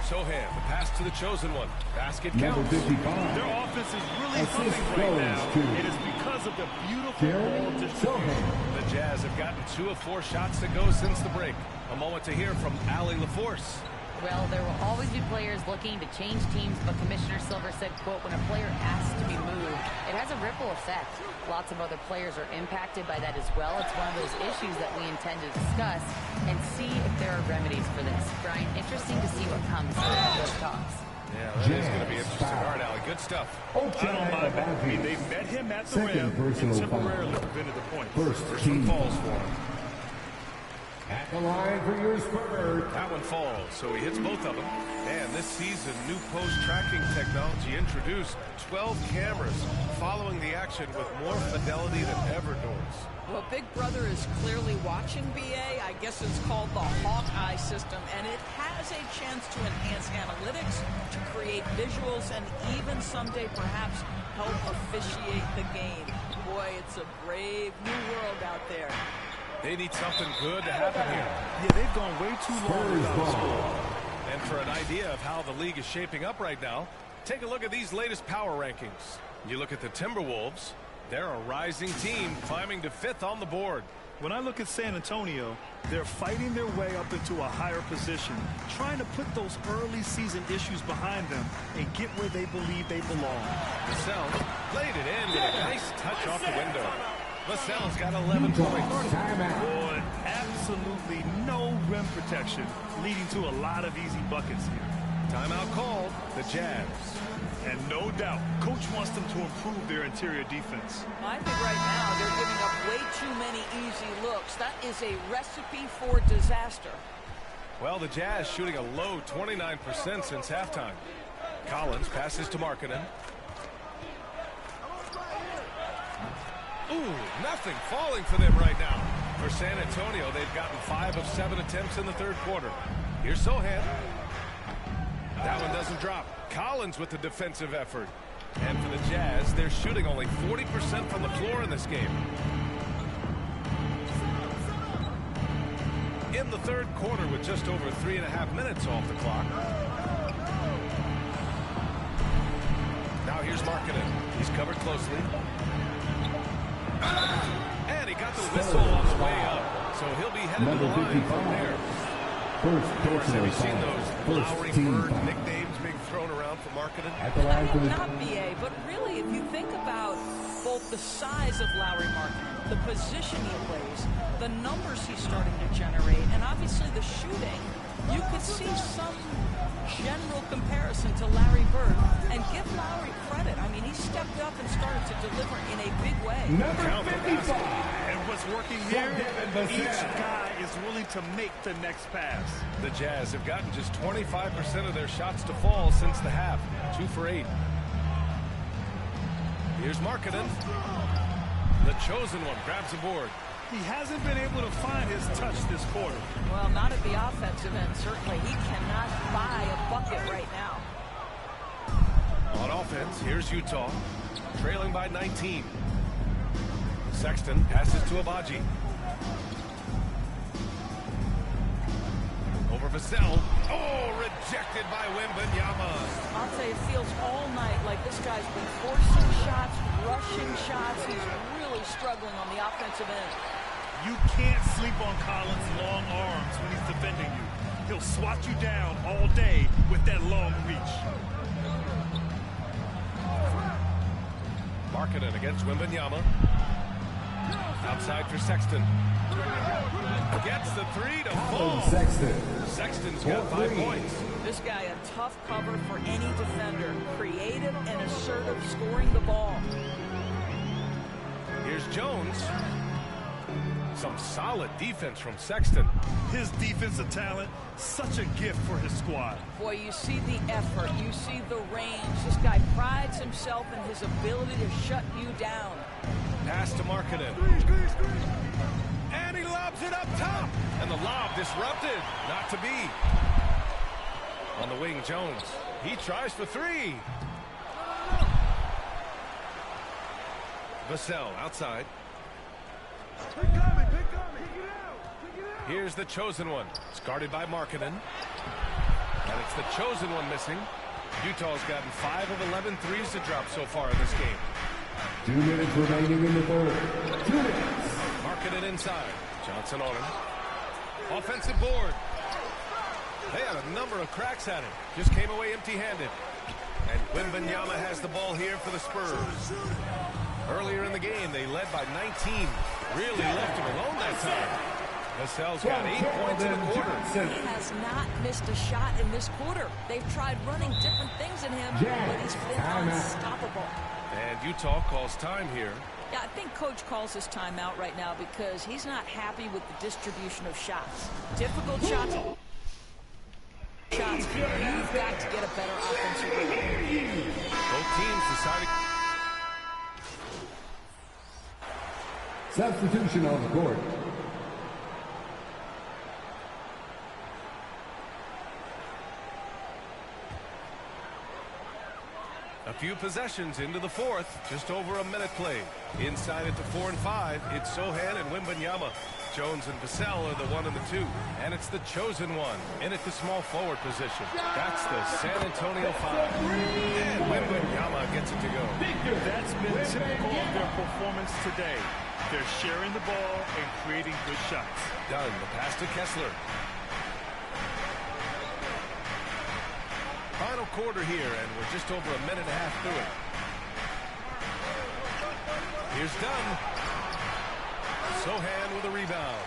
Sohan, the pass to the chosen one. Basket counts. Their offense is really humming right now. It is because of the beautiful ball distribution. The Jazz have gotten 2 of 4 shots to go since the break. A moment to hear from Allie LaForce. Well, there will always be players looking to change teams, but Commissioner Silver said, quote, when a player asks to be moved, it has a ripple effect. Lots of other players are impacted by that as well. It's one of those issues that we intend to discuss and see if there are remedies for this. Brian, interesting to see what comes from those talks. Yeah, that is going to be interesting. All right, Allie, good stuff. I don't mind that. I mean, they met him at the rim and temporarily prevented the point. First one falls for him. At the line for your Spurs. That one falls, so he hits both of them. And this season, new post-tracking technology introduced. 12 cameras following the action with more fidelity than ever, Doris. Well, Big Brother is clearly watching BA. I guess it's called the Hawkeye system, and it has a chance to enhance analytics, to create visuals, and even someday perhaps help officiate the game. Boy, it's a brave new world out there. They need something good to happen here. Yeah, they've gone way too long without a score. And for an idea of how the league is shaping up right now, take a look at these latest power rankings. You look at the Timberwolves, they're a rising team climbing to 5th on the board. When I look at San Antonio, they're fighting their way up into a higher position, trying to put those early season issues behind them and get where they believe they belong. Vassell played it in with a nice touch off the window. Vassell's got 11 points. Boy, absolutely no rim protection, leading to a lot of easy buckets here. Timeout called, the Jazz. And no doubt, coach wants them to improve their interior defense. I think right now they're giving up way too many easy looks. That is a recipe for disaster. Well, the Jazz shooting a low 29% since halftime. Collins passes to Markkanen. Ooh, nothing falling for them right now. For San Antonio, they've gotten 5 of 7 attempts in the third quarter. Here's Sohan. That one doesn't drop. Collins with the defensive effort. And for the Jazz, they're shooting only 40% from the floor in this game. In the third quarter with just over 3.5 minutes off the clock. Now here's Markkanen. He's covered closely. And he got the whistle on the way up. So he'll be headed to the line from there. Of course, have you seen those Lowry Bird nicknames being thrown around for Markkanen? Not BA, but really, if you think about both the size of Lowry Markkanen, the position he plays, the numbers he's starting to generate, and obviously the shooting, you could see some general comparison to Larry Bird. And give Lowry credit. I mean, he stepped up and started to deliver in a big way. Number 55. And what's working here, each guy is willing to make the next pass. The Jazz have gotten just 25% of their shots to fall since the half. 2 for 8. Here's Markkanen. The chosen one grabs the board. He hasn't been able to find his touch this quarter. Well, not at the offensive end. Certainly, he cannot buy a bucket right now. On offense, here's Utah, trailing by 19. Sexton passes to Abaji. Over Vassell. Oh, rejected by Wembanyama. I'll tell you, it feels all night like this guy's been forcing shots, rushing shots. He's really struggling on the offensive end. You can't sleep on Collins' long arms when he's defending you. He'll swat you down all day with that long reach. Markkanen against Wembanyama. Outside for Sexton. Gets the 3 to fall. Sexton's got 5 points. This guy a tough cover for any defender. Creative and assertive scoring the ball. Here's Jones. Some solid defense from Sexton. His defensive talent, such a gift for his squad. Boy, you see the effort. You see the range. This guy prides himself in his ability to shut you down. Pass to Markkanen. And he lobs it up top. And the lob disrupted. Not to be. On the wing, Jones. He tries for 3. Vassell outside. Here's the chosen one. It's guarded by Markkanen. And it's the chosen one missing. Utah's gotten 5 of 11 threes to drop so far in this game. 2 minutes remaining in the third. 2 minutes. Markkanen inside. Johnson on him. Offensive board. They had a number of cracks at it. Just came away empty-handed. And Wembanyama has the ball here for the Spurs. Earlier in the game, they led by 19. Really left him alone that time. Vassell's got 8 points in the quarter. He has not missed a shot in this quarter. They've tried running different things in him, but he's been unstoppable. And Utah calls time here. Yeah, I think Coach calls his timeout right now because he's not happy with the distribution of shots. Difficult shots. You've got to get a better offensive rhythm. Both teams decided. Substitution on the court. A few possessions into the fourth, just over a minute played. Inside it to 4 and 5, it's Sohan and Wembanyama. Jones and Vassell are the 1 and the 2. And it's the chosen one in at the small forward position. That's the San Antonio 5. And Wembanyama gets it to go. That's been typical of their performance today. They're sharing the ball and creating good shots. Done. The pass to Kessler. Final quarter here, and we're just over a minute and a half through it. Here's Dunn. Sohan with a rebound.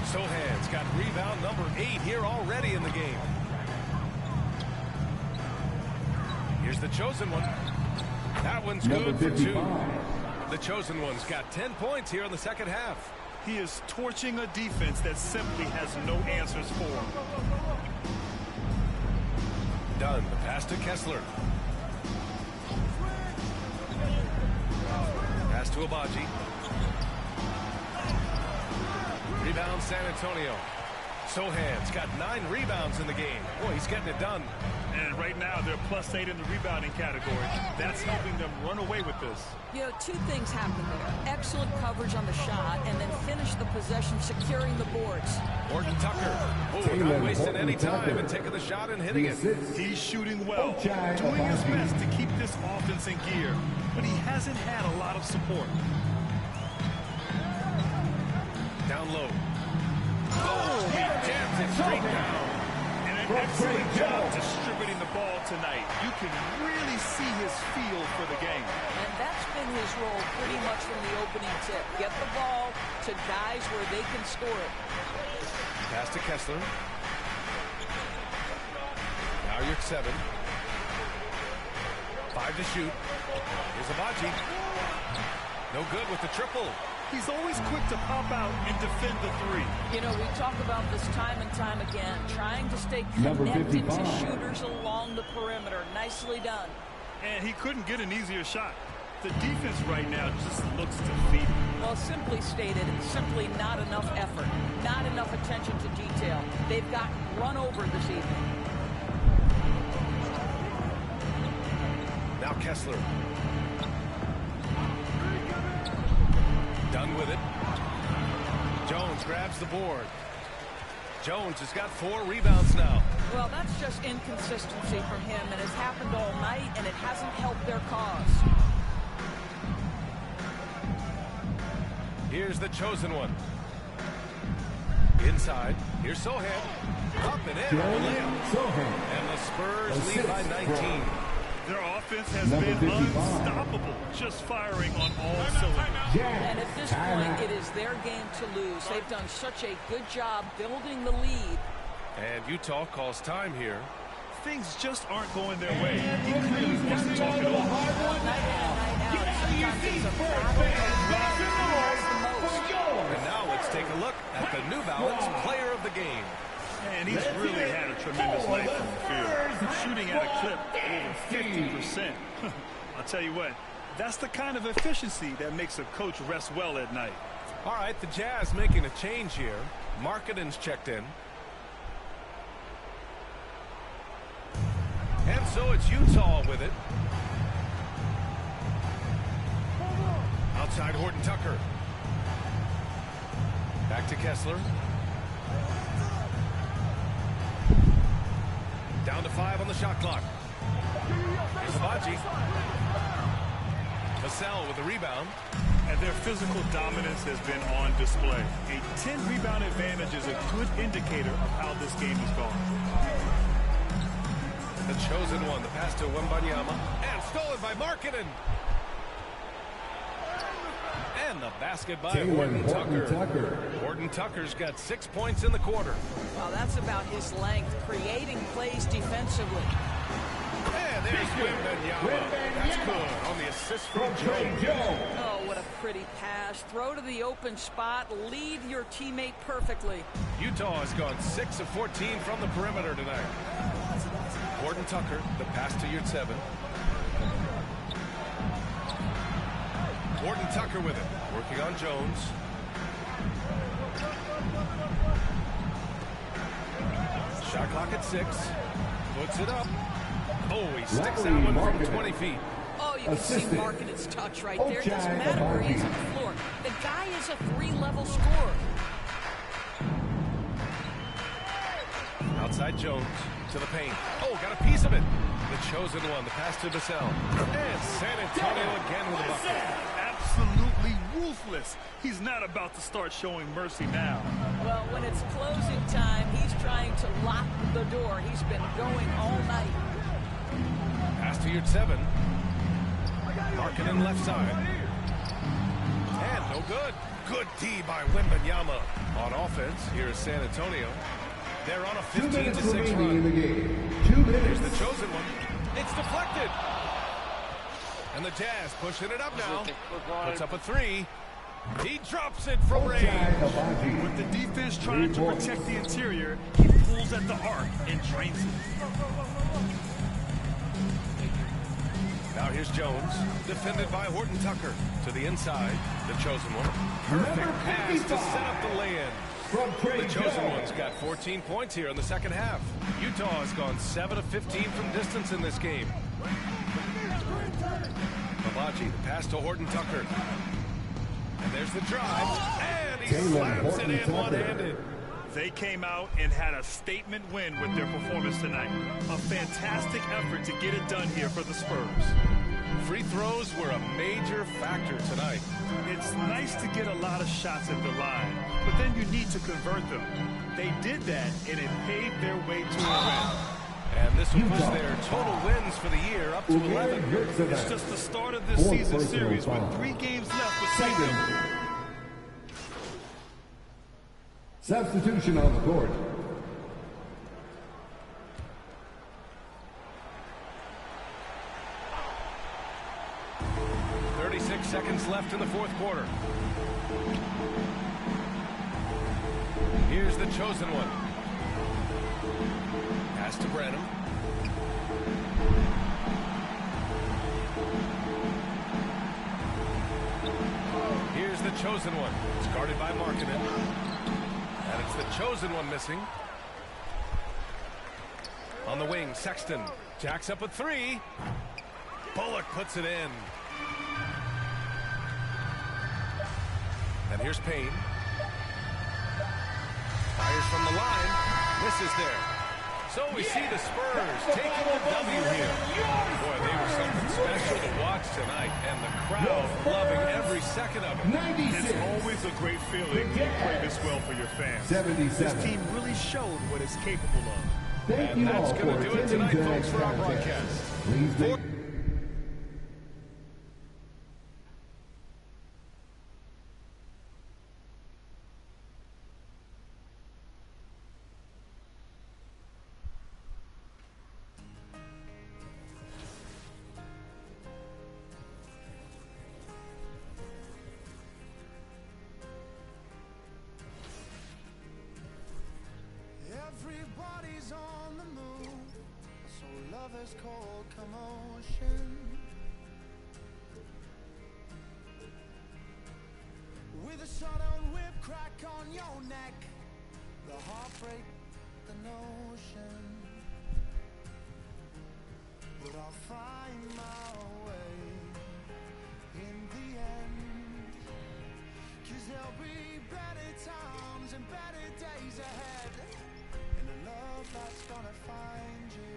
Sohan's got rebound number 8 here already in the game. Here's the chosen one. That one's good for 2. The chosen one's got 10 points here in the second half. He is torching a defense that simply has no answers for him. Done. The pass to Kessler. Pass to Abaji. Rebound San Antonio. Sohan's got 9 rebounds in the game. Boy, he's getting it done. And right now, they're +8 in the rebounding category. That's helping them run away with this. You know, 2 things happen there. Excellent coverage on the shot, and then finish the possession securing the boards. Horton Tucker. Oh, not wasting any time and taking the shot and hitting it. He's shooting well, doing his best to keep this offense in gear, but he hasn't had a lot of support. Down low. Oh, he jams it straight down. And an excellent job distributing the ball tonight. You can really see his feel for the game. And that's been his role pretty much from the opening tip. Get the ball to guys where they can score it. Pass to Kessler. Now you're at 7. 5 to shoot. Here's Abaji. No good with the triple. He's always quick to pop out and defend the 3. You know, we talk about this time and time again, trying to stay connected to shooters along the perimeter. Nicely done. And he couldn't get an easier shot. The defense right now just looks defeated. Well, simply stated, simply not enough effort, not enough attention to detail. They've gotten run over this evening. Now Kessler. Done with it. Jones grabs the board. Jones has got 4 rebounds now. Well, that's just inconsistency from him, and it's happened all night, and it hasn't helped their cause. Here's the chosen one. Inside. Here's Sohan. Up and in. And the Spurs lead by 19. Their offense has been unstoppable, just firing on all cylinders. And at this point, it is their game to lose. They've done such a good job building the lead. And Utah calls time here. Things just aren't going their way. He clearly wants to talk it over. Night in and night out, sometimes it's a battle of who has the most. And now let's take a look at the New Balance player of the game. And he's really had a tremendous night from the field, shooting at a clip over 50%. I'll tell you what, that's the kind of efficiency that makes a coach rest well at night. All right, the Jazz making a change here. Markkanen's checked in. And so it's Utah with it. Outside Horton Tucker. Back to Kessler. Down to 5 on the shot clock. Here's Abaji. Vassell with the rebound. And their physical dominance has been on display. A 10-rebound advantage is a good indicator of how this game has gone. The chosen one, the pass to Wembanyama. And stolen by Markkanen. And the basket by Horton Tucker. Horton Tucker's got 6 points in the quarter. Well, that's about his length, creating plays defensively. And there's Wembanyama. That's good on the assist from Joe. Oh, what a pretty pass. Throw to the open spot. Lead your teammate perfectly. Utah has gone 6 of 14 from the perimeter tonight. Horton Tucker, the pass to Yurtseven. Horton Tucker with it, working on Jones. Shot clock at 6. Puts it up. Oh, he sticks that one from 20 feet. Oh, you can see Markkanen's touch right there. It doesn't matter where he is on the floor. The guy is a 3-level scorer. Outside Jones to the paint. Oh, got a piece of it. The chosen one, the pass to Vassell. And San Antonio again with a bucket. Absolutely ruthless. He's not about to start showing mercy now. Well, when it's closing time, he's trying to lock the door. He's been going all night. Pass to Yurtseven. Markkanen left side. And no good. Good D by Wembanyama. On offense, here is San Antonio. They're on a 15-6 run. Here's the chosen one. It's deflected. And the Jazz pushing it up now. Puts up a 3. He drops it from range. With the defense trying to protect the interior, he pulls at the arc and drains it. Now here's Jones, defended by Horton Tucker. To the inside, the chosen one. Perfect pass to set up the lay-in. The chosen one's got 14 points here in the second half. Utah has gone 7 of 15 from distance in this game. Babaji, the pass to Horton Tucker. And there's the drive. And he slams it in one-handed. They came out and had a statement win with their performance tonight. A fantastic effort to get it done here for the Spurs. Free throws were a major factor tonight. It's nice to get a lot of shots at the line, but then you need to convert them. They did that, and it paved their way to a win. And this will push their total wins for the year up to 11. It's just the start of this season series with 3 games left between them. Substitution on the court. Seconds left in the fourth quarter. Here's the chosen one. Pass to Branham. Here's the chosen one. It's guarded by Markkanen. And it's the chosen one missing. On the wing, Sexton jacks up a 3. Bullock puts it in. And here's Payne. Fires from the line. Misses there. So we see the Spurs taking the W here. Boy, they were something special to watch tonight. And the crowd loving every second of it. It's always a great feeling to play this well for your fans. This team really showed what it's capable of. And that's going to do it tonight, folks, for our broadcast. Everybody's on the move, so lovers cold commotion. With a sudden whip crack on your neck, the heartbreak, the notion. But I'll find my way in the end, 'cause there'll be better times and better days ahead. And a love that's gonna find you,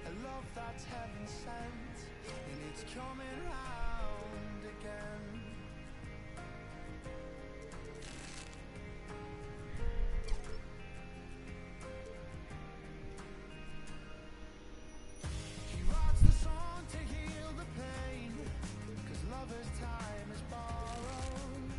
a love that's heaven sent, and it's coming round again. He writes the song to heal the pain, 'cause lover's time is borrowed.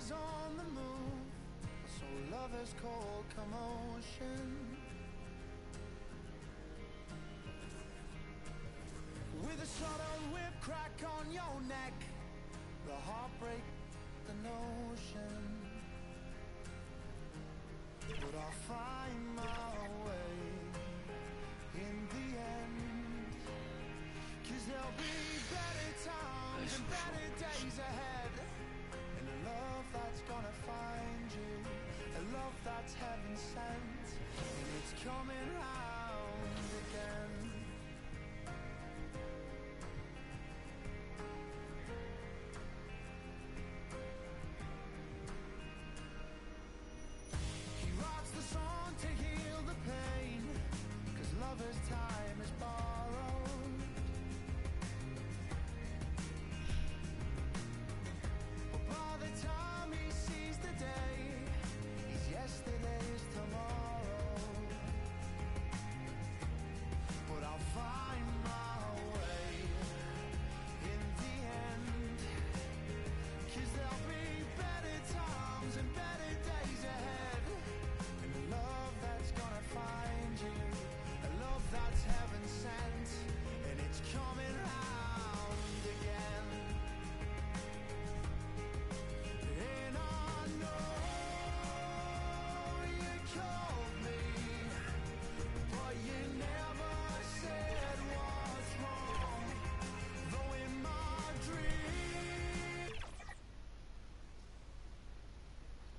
is on the move, so lovers call commotion. With a sudden whip crack on your neck, the heartbreak, the notion. But I'll find my way in the end, 'cause there'll be better times and better days ahead, and a love that's gonna find you, a love that's heaven sent, and it's coming round again. He writes the song to heal the pain, 'cause lover's time is borrowed. But by the time he sees the day, he's yesterday's tomorrow. But I'll find my way in the end, 'cause there'll be better times and better days ahead, and a love that's gonna find you, a love that's heaven sent, and it's coming round again. And I know you called me, but you never said what's wrong, though in my dreams.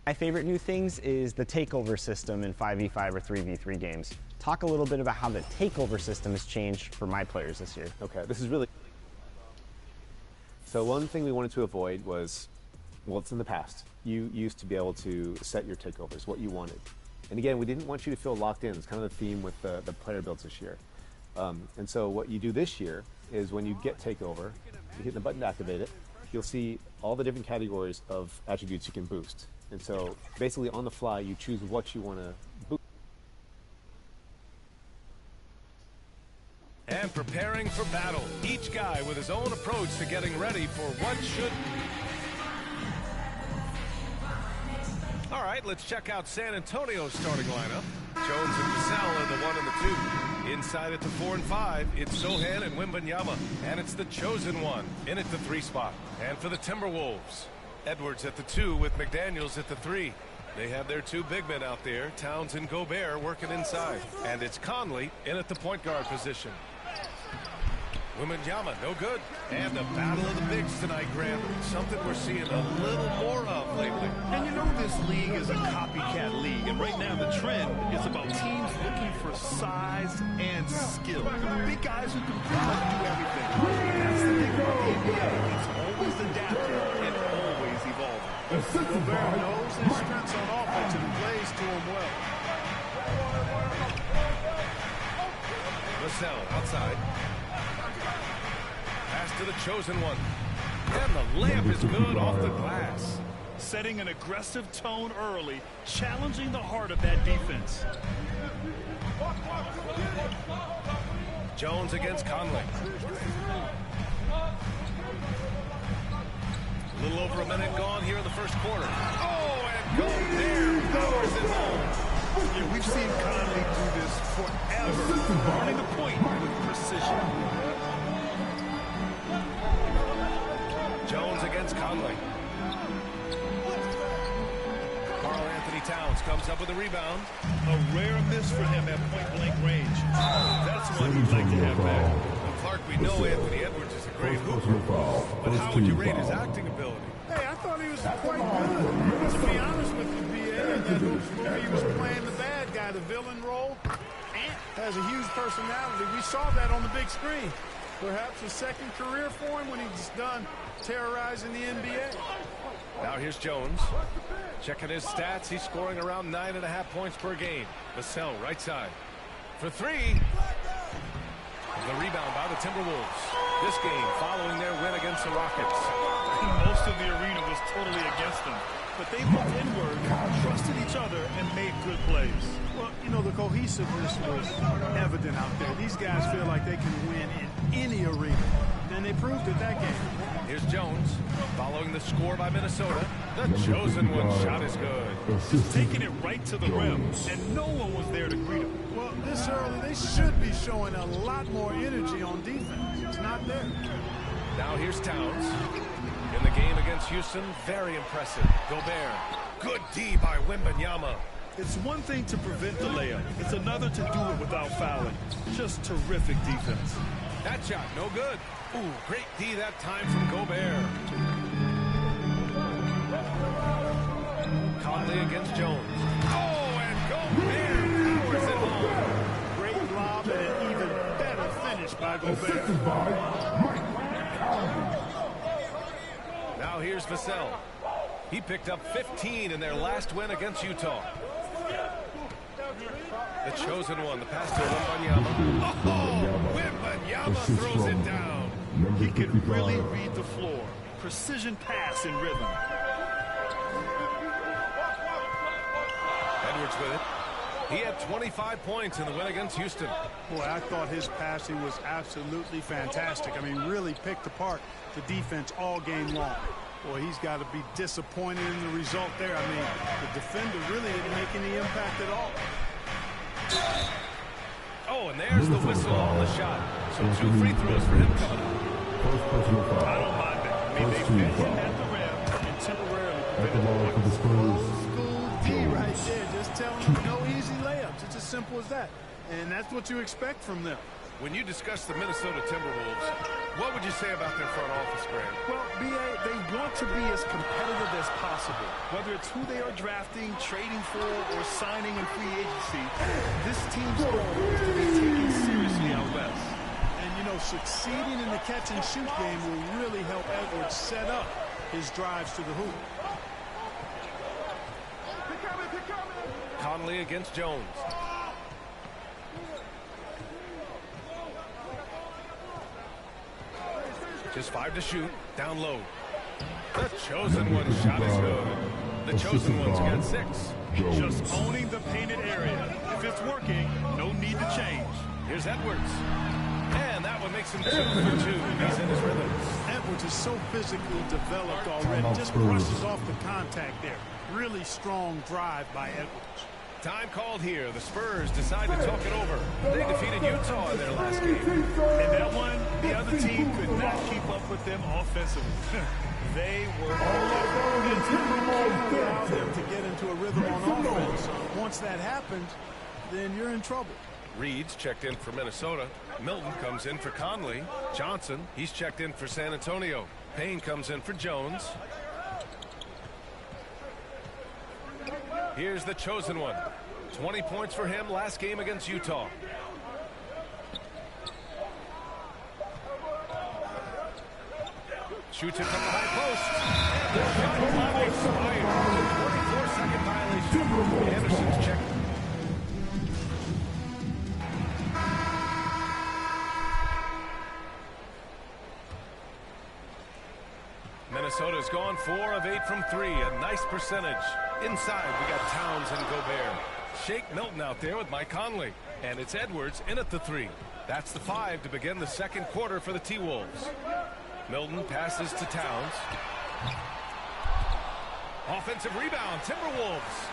My favorite new things is the takeover system in 5v5 or 3v3 games. Talk a little bit about how the takeover system has changed for my players this year. Okay, this is really... So one thing we wanted to avoid was, well, it's in the past. You used to be able to set your takeovers, what you wanted. And again, we didn't want you to feel locked in. It's kind of the theme with the player builds this year. And so what you do this year is when you get takeover, you hit the button to activate it, you'll see all the different categories of attributes you can boost. And so basically on the fly, you choose what you want to boost. And preparing for battle. Each guy with his own approach to getting ready for what should... All right, let's check out San Antonio's starting lineup. Jones and Vassell are the 1 and the 2. Inside at the 4 and 5, it's Sohan and Wembanyama. And it's the chosen one in at the 3 spot. And for the Timberwolves, Edwards at the 2 with McDaniels at the 3. They have their 2 big men out there, Towns and Gobert, working inside. And it's Conley in at the point guard position. Wembanyama, no good. And the battle of the bigs tonight, Graham. Something we're seeing a little more of lately. And you know this league is a copycat league, and right now the trend is about teams looking for size and skill. Big guys who can pretty much do everything. That's the thing about the NBA. It's always adapting and always evolving. Gobert knows his strengths on offense and plays to him well. Vassell outside. Pass to the chosen one. And the layup is good off the glass. Setting an aggressive tone early, challenging the heart of that defense. Jones against Conley. A little over a minute gone here in the first quarter. Oh, and Gobert powers it home. Yeah, we've seen Conley do this forever, running the point with precision. Jones against Conley. Karl Anthony Towns comes up with a rebound. A rare miss for him at point-blank range. That's one we'd like to have back. Well, Clark, we know Anthony Edwards is a great hooper, but how would you rate his acting ability? Hey, I thought he was quite good. To be honest with you, B.A., in that Hoops movie, he was playing the bad guy, the villain role. Ant has a huge personality. We saw that on the big screen. Perhaps a second career for him when he's done terrorizing the NBA. Now here's Jones. Checking his stats, he's scoring around 9.5 points per game. Vassell, right side. For 3. The rebound by the Timberwolves. This game following their win against the Rockets. Most of the arena was totally against them. But they looked inward, trusted each other, and made good plays. Well, you know, the cohesiveness was evident out there. These guys feel like they can win in any arena, and they proved it that game. Here's Jones, following the score by Minnesota. The chosen one shot is good. Just taking it right to the rim, and no one was there to greet him. Well, this early, they should be showing a lot more energy on defense. It's not there. Now here's Towns. In the game against Houston, very impressive. Gobert. Good D by Wembanyama. It's one thing to prevent the layup. It's another to do it without fouling. Just terrific defense. That shot, no good. Ooh, great D that time from Gobert. Conley against Jones. Oh, and Gobert powers it home. Great lob and an even better finish by Gobert. Now here's Vassell. He picked up 15 in their last win against Utah. The chosen one, the pass to Wembanyama. Oh, Wembanyama throws it down. He could really read the floor. Precision pass in rhythm. Edwards with it. He had 25 points in the win against Houston. Boy, I thought his passing was absolutely fantastic. I mean, really picked apart the defense all game long. Boy, he's got to be disappointed in the result there. I mean, the defender really didn't make any impact at all. Oh, and there's the whistle on the shot. So 2 free throws for him coming up. I don't mind that. I mean, they met him at the rim and temporarily prevented the School D right there. Just telling them no easy layups. It's as simple as that. And that's what you expect from them. When you discuss the Minnesota Timberwolves, what would you say about their front office, Grant? Well, B.A., they want to be as competitive as possible. Whether it's who they are drafting, trading for, or signing in free agency, this team's goal is to be taken seriously out west. And, you know, succeeding in the catch-and-shoot game will really help Edwards set up his drives to the hoop. Conley against Jones. Just 5 to shoot. Down low. The chosen one shot is good. The chosen one's got 6. Just owning the painted area. If it's working, no need to change. Here's Edwards. And that one makes him 2 for 2. He's in his rhythm. Edwards is so physically developed already. Just brushes off the contact there. Really strong drive by Edwards. Time called here. The Spurs decide to talk it over. They defeated Utah in their last game. In that one, the other team could not keep up with them offensively. They were allow them to get into a rhythm on offense. Once that happens, then you're in trouble. Reed's checked in for Minnesota. Milton comes in for Conley. Johnson, he's checked in for San Antonio. Payne comes in for Jones. Here's the chosen one. 20 points for him last game against Utah. Shoots it from the high post. And the shot clock expired. 44-second violation. Anderson's checked. Minnesota's gone 4 of 8 from 3. A nice percentage. Inside, we got Towns and Gobert. Shake Milton out there with Mike Conley. And it's Edwards in at the 3. That's the 5 to begin the second quarter for the T-Wolves. Milton passes to Towns. Offensive rebound, Timberwolves.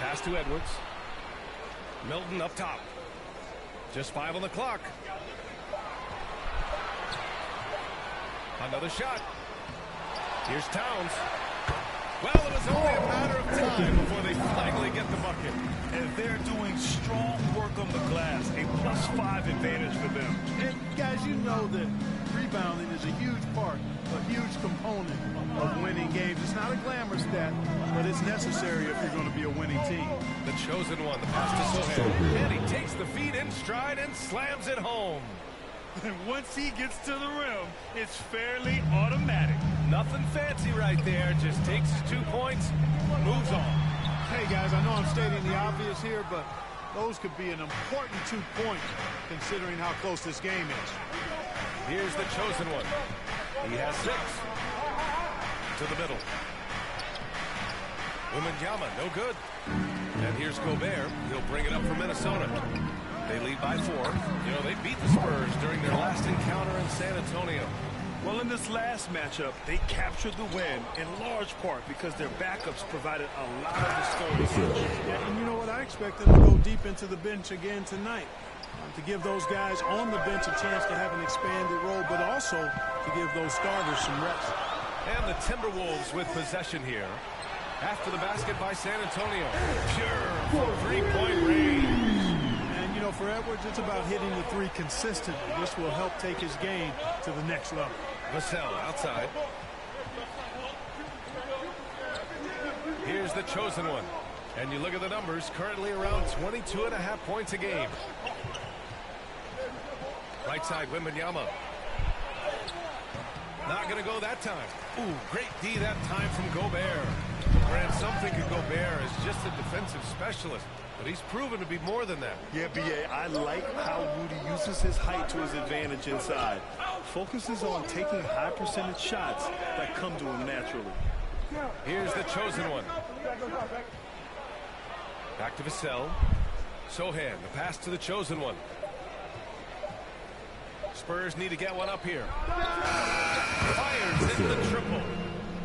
Pass to Edwards. Milton up top. Just 5 on the clock. Another shot. Here's Towns. Well, it was only a matter of time before they finally get the bucket. And they're doing strong work on the glass. A +5 advantage for them. And guys, you know that rebounding is a huge part, a huge component of winning games. It's not a glamour stat, but it's necessary if you're going to be a winning team. The chosen one, the pass to Sohan. And he takes the feed in stride and slams it home. And once he gets to the rim, it's fairly automatic. Nothing fancy right there. Just takes his 2 points, moves on. Hey, guys, I know I'm stating the obvious here, but those could be an important 2 points considering how close this game is. Here's the chosen one. He has 6. To the middle. Wembanyama, no good. And here's Gobert. He'll bring it up for Minnesota. They lead by 4. You know, they beat the Spurs during their last encounter in San Antonio. Well, in this last matchup, they captured the win in large part because their backups provided a lot of the scoring. Yeah, and you know what? I expect them to go deep into the bench again tonight. To give those guys on the bench a chance to have an expanded role, but also to give those starters some rest. And the Timberwolves with possession here. After the basket by San Antonio. Pure from three-point range. And, you know, for Edwards, it's about hitting the 3 consistently. This will help take his game to the next level. Vassell outside. Here's the chosen one. And you look at the numbers, currently around 22.5 points a game. Right side, Wembanyama. Not going to go that time. Ooh, great D that time from Gobert. Grant, some think of Gobert as just a defensive specialist, but he's proven to be more than that. Yeah, B.A., I like how Rudy uses his height to his advantage inside. Focuses on taking high percentage shots that come to him naturally. Here's the chosen one. Back to Vassell. Sohan, the pass to the chosen one. Spurs need to get one up here. Fires in the triple.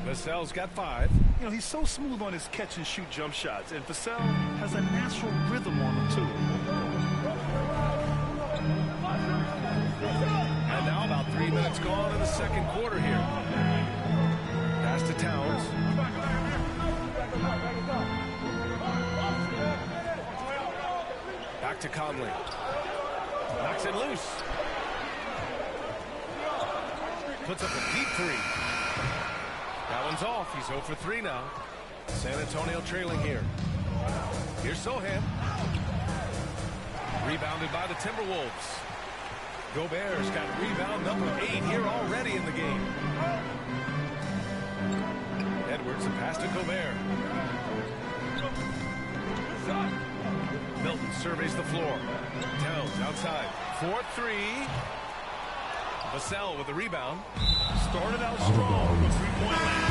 Vassell's got 5. You know, he's so smooth on his catch-and-shoot jump shots, and Vassell has a natural rhythm on him, too. And now about 3 minutes gone in the second quarter here. Pass to Towns. Back to Conley. Knocks it loose. Puts up a deep 3. That one's off. He's 0 for 3 now. San Antonio trailing here. Here's Sohan. Rebounded by the Timberwolves. Gobert's got rebound number 8 here already in the game. Edwards, a pass to Gobert. Milton surveys the floor. Towns outside. 4-3. Vassell with the rebound. Started out strong from three-point land.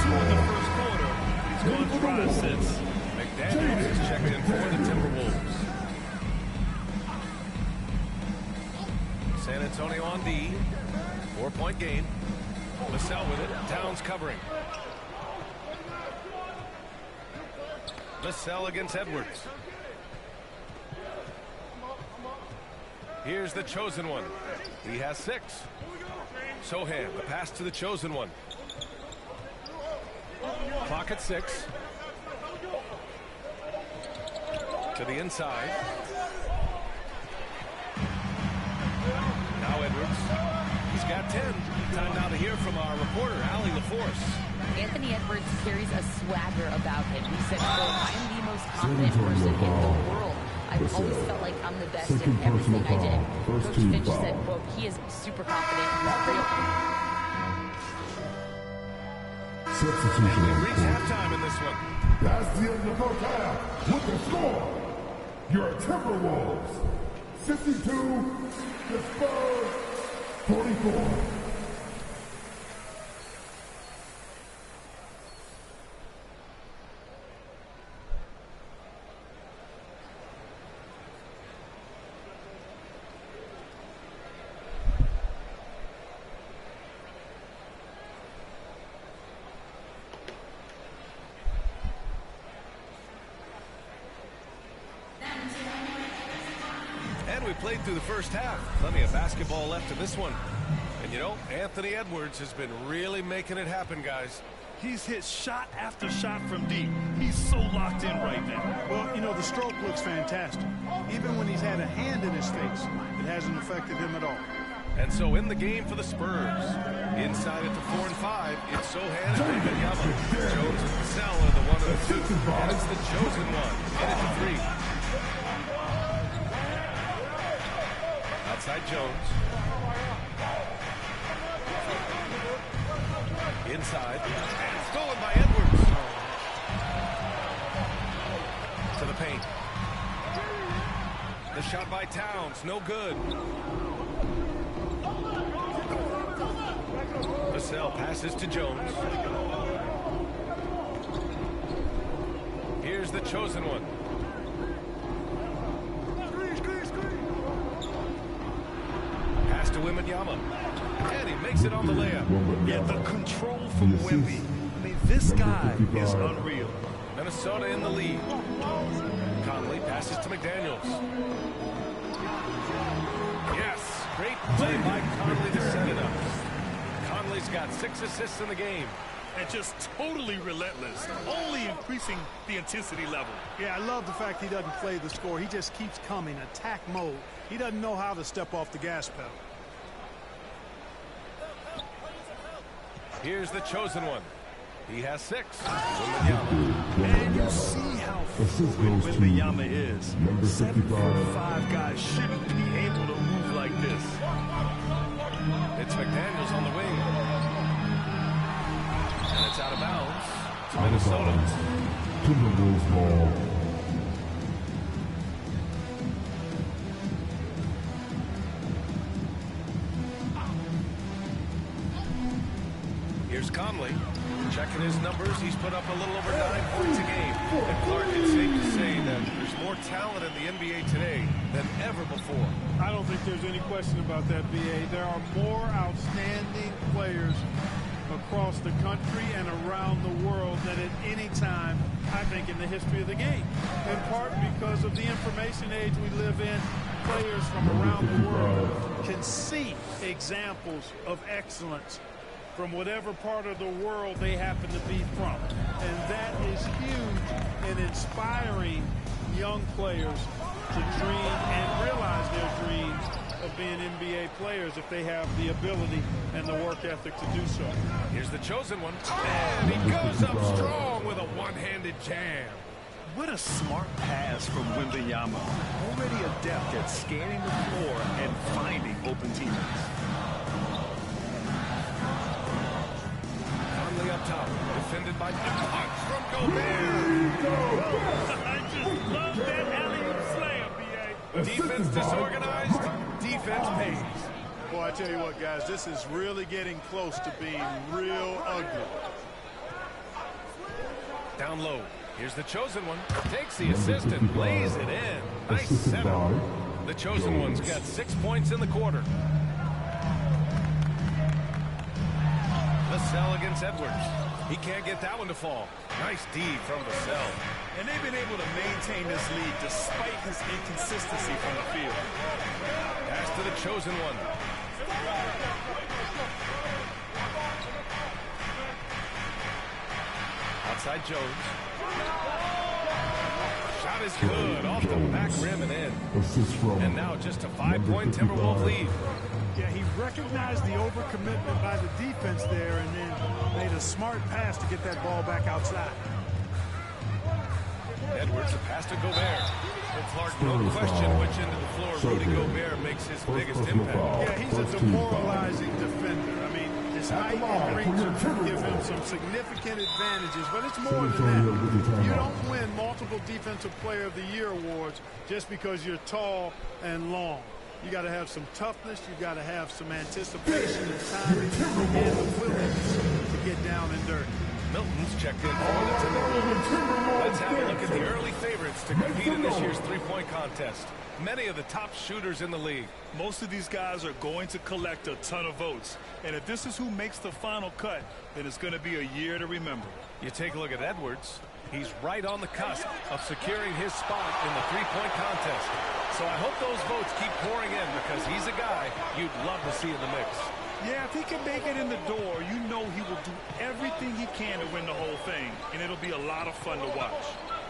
2 in the first quarter. He's gone dry since. McDaniels is checked in for the Timberwolves. San Antonio on D. 4-point game. Vassell with it. Towns covering. Vassell against Edwards. Here's the chosen one. He has 6. Sohan, the pass to the chosen one. Clock at 6. To the inside. Now Edwards. He's got 10. Time now to hear from our reporter, Allie LaForce. Anthony Edwards carries a swagger about him. He said, quote, I am the most confident person in the world. I've always felt like I'm the best in everything I did. Coach Finch said, quote, he is super confident. Substitution. We've reached halftime in this one. That's the end of the first half with the score. Your Timberwolves 62, the Spurs 44. Played through the first half. Plenty of basketball left in this one. And you know, Anthony Edwards has been really making it happen, guys. He's hit shot after shot from deep. He's so locked in right now. Well, you know, the stroke looks fantastic. Even when he's had a hand in his face, it hasn't affected him at all. And so in the game for the Spurs, inside at the 4 and 5, it's Sohan and Wembanyama. Jones and Vassell are the 1 and the 2. And it's the chosen one. In at the 3. Outside Jones. Inside. And stolen by Edwards. To the paint. The shot by Towns. No good. Vassell passes to Jones. Here's the chosen one. Pass to Wembanyama. And he makes it on the layup. Yeah, the control from Wemby. I mean, this guy is unreal. Minnesota in the lead. Conley passes to McDaniels. Yes, great play by Conley to set it up. Conley's got 6 assists in the game. And just totally relentless, only increasing the intensity level. Yeah, I love the fact he doesn't play the score. He just keeps coming, attack mode. He doesn't know how to step off the gas pedal. Here's the chosen one. He has 6. And you see how fluid Wembanyama is. 7'5" guys shouldn't be able to move like this. It's McDaniels on the wing. And it's out of bounds to Minnesota. Timberwolves ball. Here's Conley. Checking his numbers, he's put up a little over 9 points a game. And Clark, it's safe to say that there's more talent in the NBA today than ever before. I don't think there's any question about that, B.A. There are more outstanding players across the country and around the world than at any time, I think, in the history of the game. In part because of the information age we live in, players from around the world can see examples of excellence from whatever part of the world they happen to be from. And that is huge in inspiring young players to dream and realize their dreams of being NBA players if they have the ability and the work ethic to do so. Here's the chosen one. And he goes up strong with a one-handed jam. What a smart pass from Wembanyama. Already adept at scanning the floor and finding open teammates. Up top, defended by punch from Gobert. I just love that alley-oop slam, B.A. Defense disorganized, defense pays. Boy, I tell you what, guys, this is really getting close to being real ugly. Down low, here's the chosen one. Takes the assist and lays it in. Nice setup. The chosen one's got 6 points in the quarter. Vassell against Edwards. He can't get that one to fall. Nice D from Vassell. And they've been able to maintain this lead despite his inconsistency from the field. Pass to the chosen one. Outside Jones. Shot is good. Off the back rim and in. And now just a 5-point Timberwolves lead. Yeah, he recognized the overcommitment by the defense there and then made a smart pass to get that ball back outside. Edwards, a pass to Gobert. Well, Clark, no question which end of the floor Rudy Gobert makes his biggest impact. Yeah, he's a demoralizing defender. I mean, his height and reach give him some significant advantages, but it's more than that. You don't win multiple Defensive Player of the Year awards just because you're tall and long. You got to have some toughness. You got to have some anticipation and timing and the willingness to get down and dirty. Milton's checked in for the Timberwolves. Let's have a look at the early favorites to compete in this year's three-point contest. Many of the top shooters in the league. Most of these guys are going to collect a ton of votes. And if this is who makes the final cut, then it's going to be a year to remember. You take a look at Edwards. He's right on the cusp of securing his spot in the three-point contest. So I hope those votes keep pouring in because he's a guy you'd love to see in the mix. Yeah, if he can make it in the door, you know he will do everything he can to win the whole thing. And it'll be a lot of fun to watch.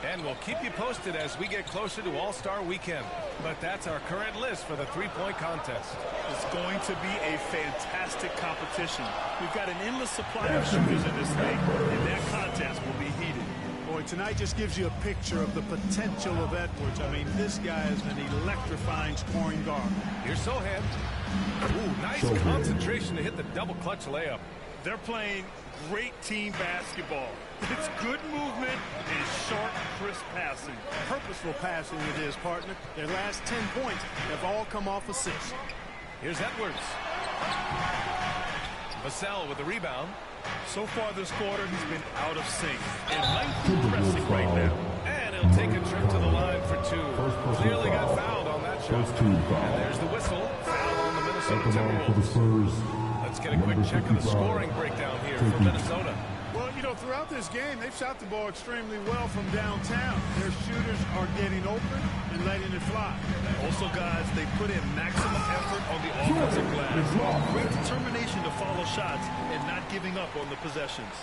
And we'll keep you posted as we get closer to All-Star Weekend. But that's our current list for the three-point contest. It's going to be a fantastic competition. We've got an endless supply of shooters in this league, and that contest will be heated. Boy, tonight just gives you a picture of the potential of Edwards. I mean, this guy is an electrifying scoring guard. Here's Sohan. Ooh, nice concentration to hit the double clutch layup. They're playing great team basketball. It's good movement and sharp, crisp passing. Purposeful passing it is, partner. Their last 10 points have all come off assists. Here's Edwards. Vassell with the rebound. So far this quarter, he's been out of sync and might be pressing right now. And he'll take a trip to the line for two. Clearly got fouled on that shot. And there's the whistle. Foul on the Minnesota Timberwolves. Let's get a quick check of the scoring breakdown here for Minnesota. Well, you know, throughout this game, they've shot the ball extremely well from downtown. Their shooters are getting open and letting it fly. Also, guys, they put in maximum effort on the offensive glass. Great determination to follow shots and not giving up on the possessions.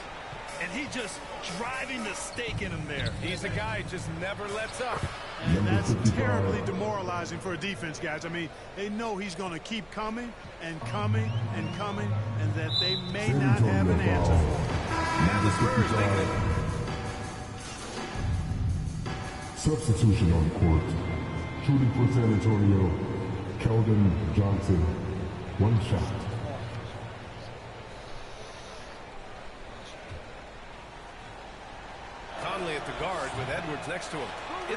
And he just driving the stake in him there. He's a guy who just never lets up. And that's terribly demoralizing for a defense, guys. I mean, they know he's going to keep coming and coming and coming, and that they may not have an answer for him. And the Spurs making it. Substitution on court. Shooting for San Antonio, Keldon Johnson. One shot. Conley at the guard with Edwards next to him.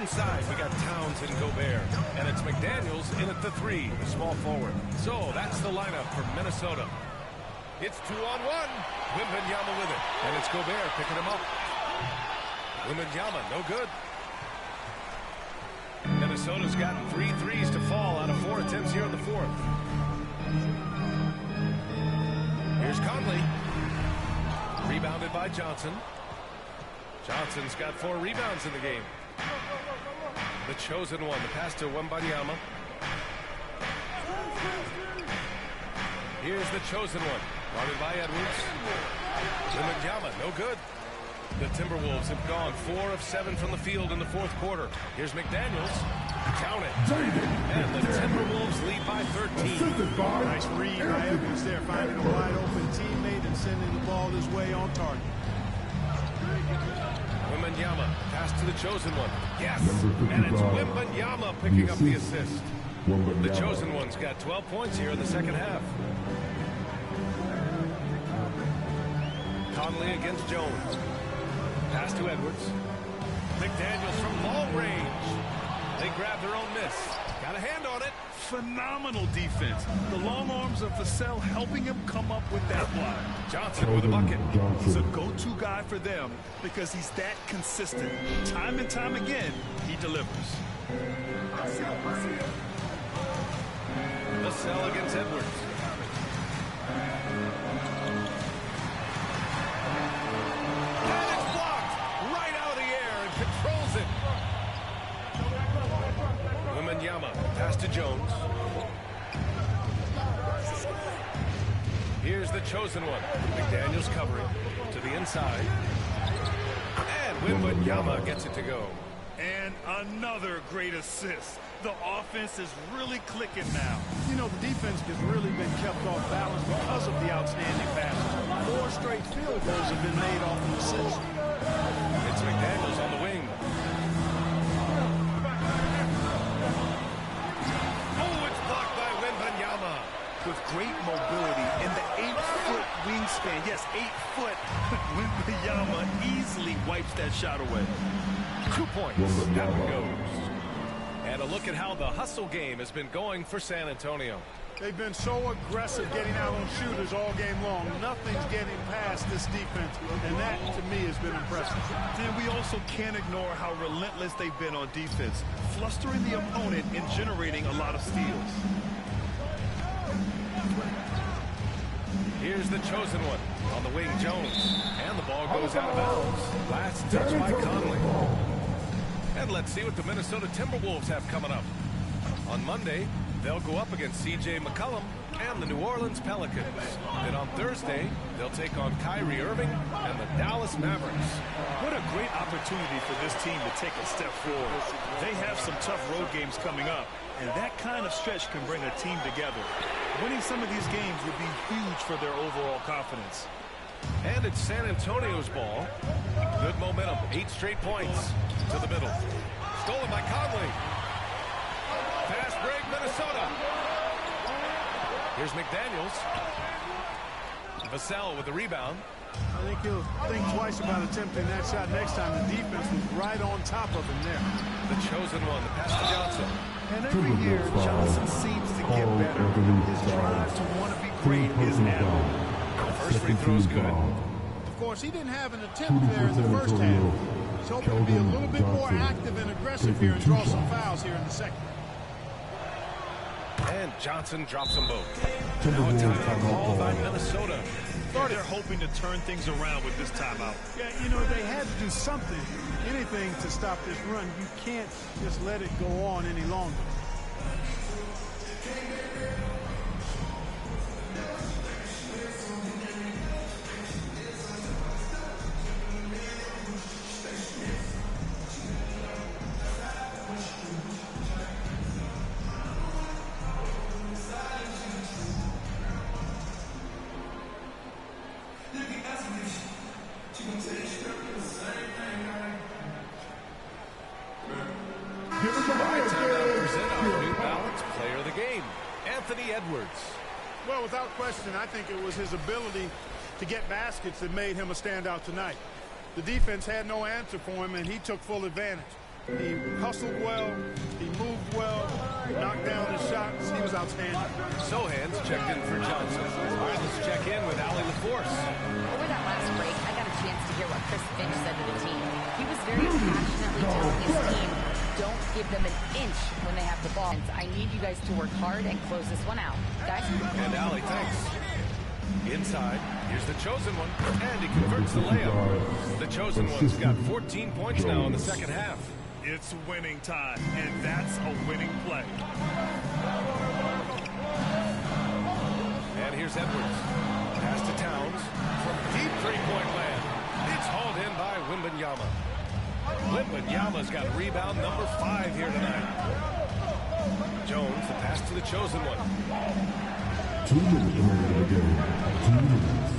Inside, we got Towns and Gobert. And it's McDaniels in at the three, the small forward. So that's the lineup for Minnesota. It's 2-on-1. Wembanyama with it. And it's Gobert picking him up. Wembanyama, no good. Minnesota's gotten 3 threes to fall out of 4 attempts here in the fourth. Here's Conley. Rebounded by Johnson. Johnson's got 4 rebounds in the game. The chosen one, the pass to Wembanyama. Here's the chosen one, guarded by Edwards. Wembanyama, no good. The Timberwolves have gone 4 of 7 from the field in the fourth quarter. Here's McDaniels. Count it. And the Timberwolves lead by 13. Nice read by Edwards there, finding a wide open teammate and sending the ball his way on target. Wembanyama, pass to the chosen one. Yes, and it's Wembanyama picking up the assist. The chosen one's got 12 points here in the second half. Conley against Jones. Pass to Edwards. McDaniels from long range. They grab their own miss. Got a hand on it. Phenomenal defense. The long arms of Vassell helping him come up with that block. Johnson with a bucket. He's a go-to guy for them because he's that consistent. Time and time again, he delivers. Vassell against Edwards. And it's blocked right out of the air and controls it. Wembanyama, pass to Jones. Here's the chosen one. McDaniels covering to the inside. And Wembanyama gets it to go. And another great assist. The offense is really clicking now. You know, the defense has really been kept off balance because of the outstanding passes. 4 straight field goals have been made off an assist. It's McDaniels on the wing. Oh, it's blocked by Wembanyama. With great mobility and the 8-foot wingspan. Yes, 8 foot. Wembanyama easily wipes that shot away. 2 points. Down it goes. And a look at how the hustle game has been going for San Antonio. They've been so aggressive getting out on shooters all game long. Nothing's getting past this defense, and that, to me, has been impressive. And we also can't ignore how relentless they've been on defense, flustering the opponent and generating a lot of steals. Here's the chosen one. On the wing, Jones. And the ball goes out of bounds. Last touch by Conley. And let's see what the Minnesota Timberwolves have coming up. On Monday, they'll go up against C.J. McCollum and the New Orleans Pelicans. Then on Thursday, they'll take on Kyrie Irving and the Dallas Mavericks. What a great opportunity for this team to take a step forward. They have some tough road games coming up, and that kind of stretch can bring a team together. Winning some of these games would be huge for their overall confidence. And it's San Antonio's ball. Good momentum, 8 straight points to the middle. Stolen by Conley. Fast break, Minnesota. Here's McDaniels. Vassell with the rebound. I think he'll think twice about attempting that shot next time. The defense was right on top of him there. The chosen one, the pass to Johnson. And every year, Johnson seems to get better. His drive to want to be great is evident. First free throw's good. Of course, he didn't have an attempt there in the first half. He's hoping to be a little bit more active and aggressive here and draw some fouls here in the second. And Johnson drops them both. Now a timeout called by Minnesota. They're hoping to turn things around with this timeout. Yeah, you know, they had to do something, anything to stop this run. You can't just let it go on any longer. Well, without question, I think it was his ability to get baskets that made him a standout tonight. The defense had no answer for him, and he took full advantage. He hustled well, he moved well, knocked down his shots. He was outstanding. Sohan's checked in for Johnson. All right, let's check in with Allie LaForce. Over that last break, I got a chance to hear what Chris Finch said to the team. He was very passionately telling his team, don't give them an inch when they have the ball. I need you guys to work hard and close this one out. Guys? And Allie, thanks. Inside, here's the chosen one, and he converts the layup. The chosen one's got 14 points now in the second half. It's winning time, and that's a winning play. And here's Edwards. Pass to Towns from deep three-point land. It's hauled in by Wembanyama. Wembanyama's got rebound number 5 here tonight. Jones, the pass to the chosen one. 2 minutes remaining in the game. 2 minutes.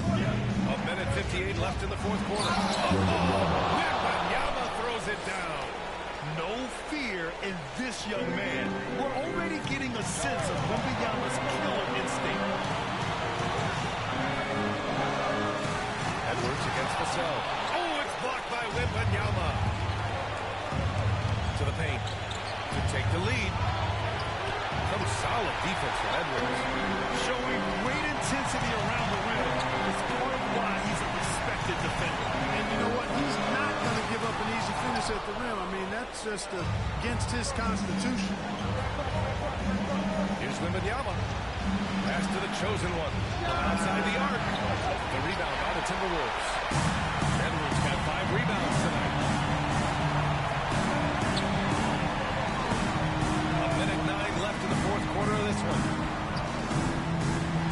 A minute 58 left in the fourth quarter. Wembanyama throws it down. No fear in this young man. We're already getting a sense of Wembanyama's killer instinct. Edwards against Vassell. Oh, it's blocked by Wembanyama. To the paint. To take the lead. Some solid defense from Edwards. Showing great intensity around the rim. It's part of why he's a respected defender. And you know what? He's not going to give up an easy finish at the rim. I mean, that's just against his constitution. Here's Wembanyama. Pass to the chosen one. Outside the arc. The rebound by the Timberwolves. Edwards got 5 rebounds tonight. A minute 9 left in the fourth quarter of this one.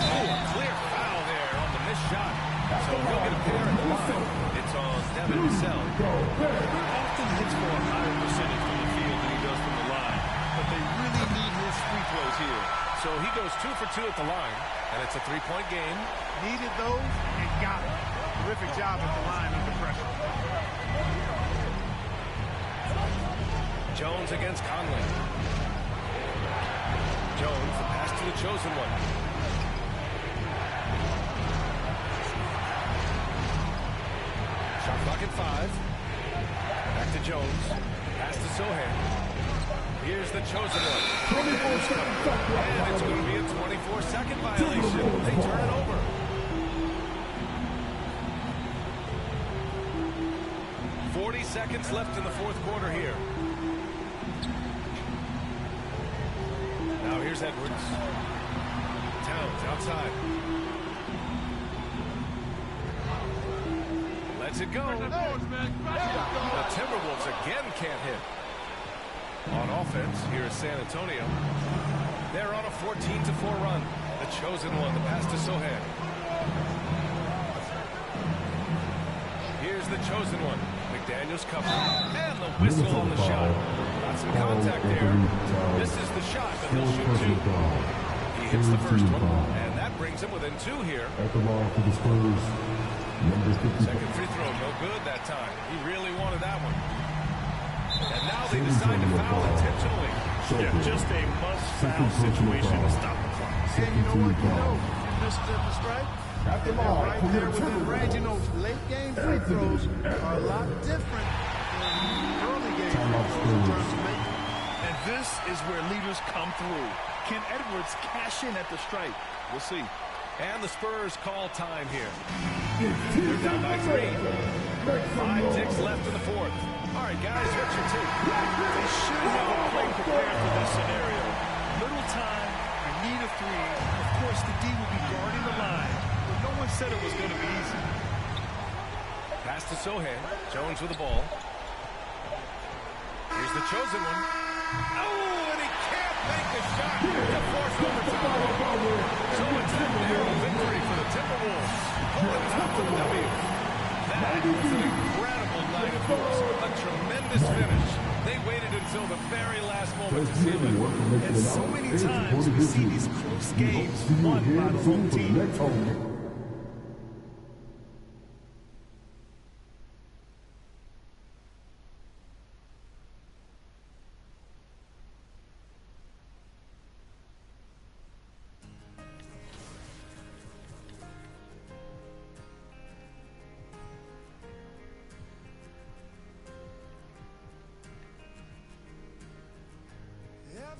Oh, a clear foul there on the missed shot. So he'll get a pair at the line. It's on Devin Vassell. Often hits for a higher percentage from the field than he does from the line. But they really need his free throws here. So he goes 2 for 2 at the line, and it's a 3-point game. Needed those and got it. Terrific job at the line under pressure. Jones against Conley. Jones, the pass to the chosen one. Shot clock at 5. Back to Jones. Pass to Sohan. Here's the chosen one. And it's going to be a 24-second violation. They turn it over. Seconds left in the fourth quarter here. Now here's Edwards. Towns outside. Lets it go. The Timberwolves again can't hit. On offense, here is San Antonio. They're on a 14-4 run. The chosen one, the pass to Sohan. Here's the chosen one. McDaniels cover. And the whistle on the shot. Got some contact there. This is the shot, but he'll shoot 2. He hits the first one, and that brings him within 2 here. At the line for the Spurs, number 50. Second free throw, no good that time. He really wanted that one. And now they decide to foul intentionally. Yeah, just a must-foul situation to stop the clock. And you know what? You know, missed at the strike. At the They're line right for there the within range. You know, late game free throws are a lot different than early game free throws in terms of making. And this is where leaders come through. Can Edwards cash in at the stripe? We'll see. And the Spurs call time here. They're down by 3. 5 ticks left in the fourth. All right, guys, what's your take? They should have a play prepared for this scenario. Little time, you need a 3. Of course, the D will be guarding the line, but no one said it was going to be easy. Pass to Sohan. Jones with the ball. Here's the chosen one. Oh, and he can't make the shot to force overtime. So it's a narrow victory for the Timberwolves. Pulling it out for the W. That was an incredible night of hoops. A tremendous finish. They waited until the very last moment to seal it. And so many times we see these close games won by the home team.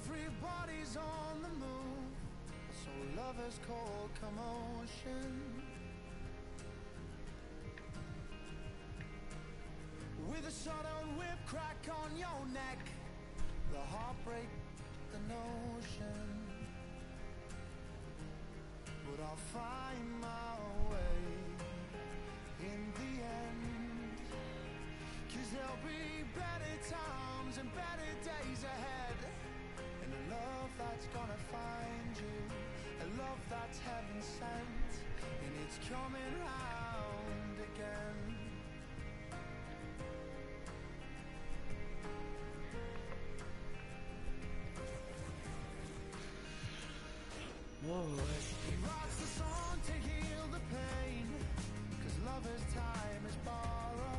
Everybody's on the move, so lovers call commotion. With a sudden whip crack on your neck, the heartbreak, the notion. But I'll find my way in the end, 'cause there'll be better times and better days ahead. And a love that's gonna find you, a love that's heaven sent, and it's coming round again. He writes the song to heal the pain, 'cause lover's time is borrowed.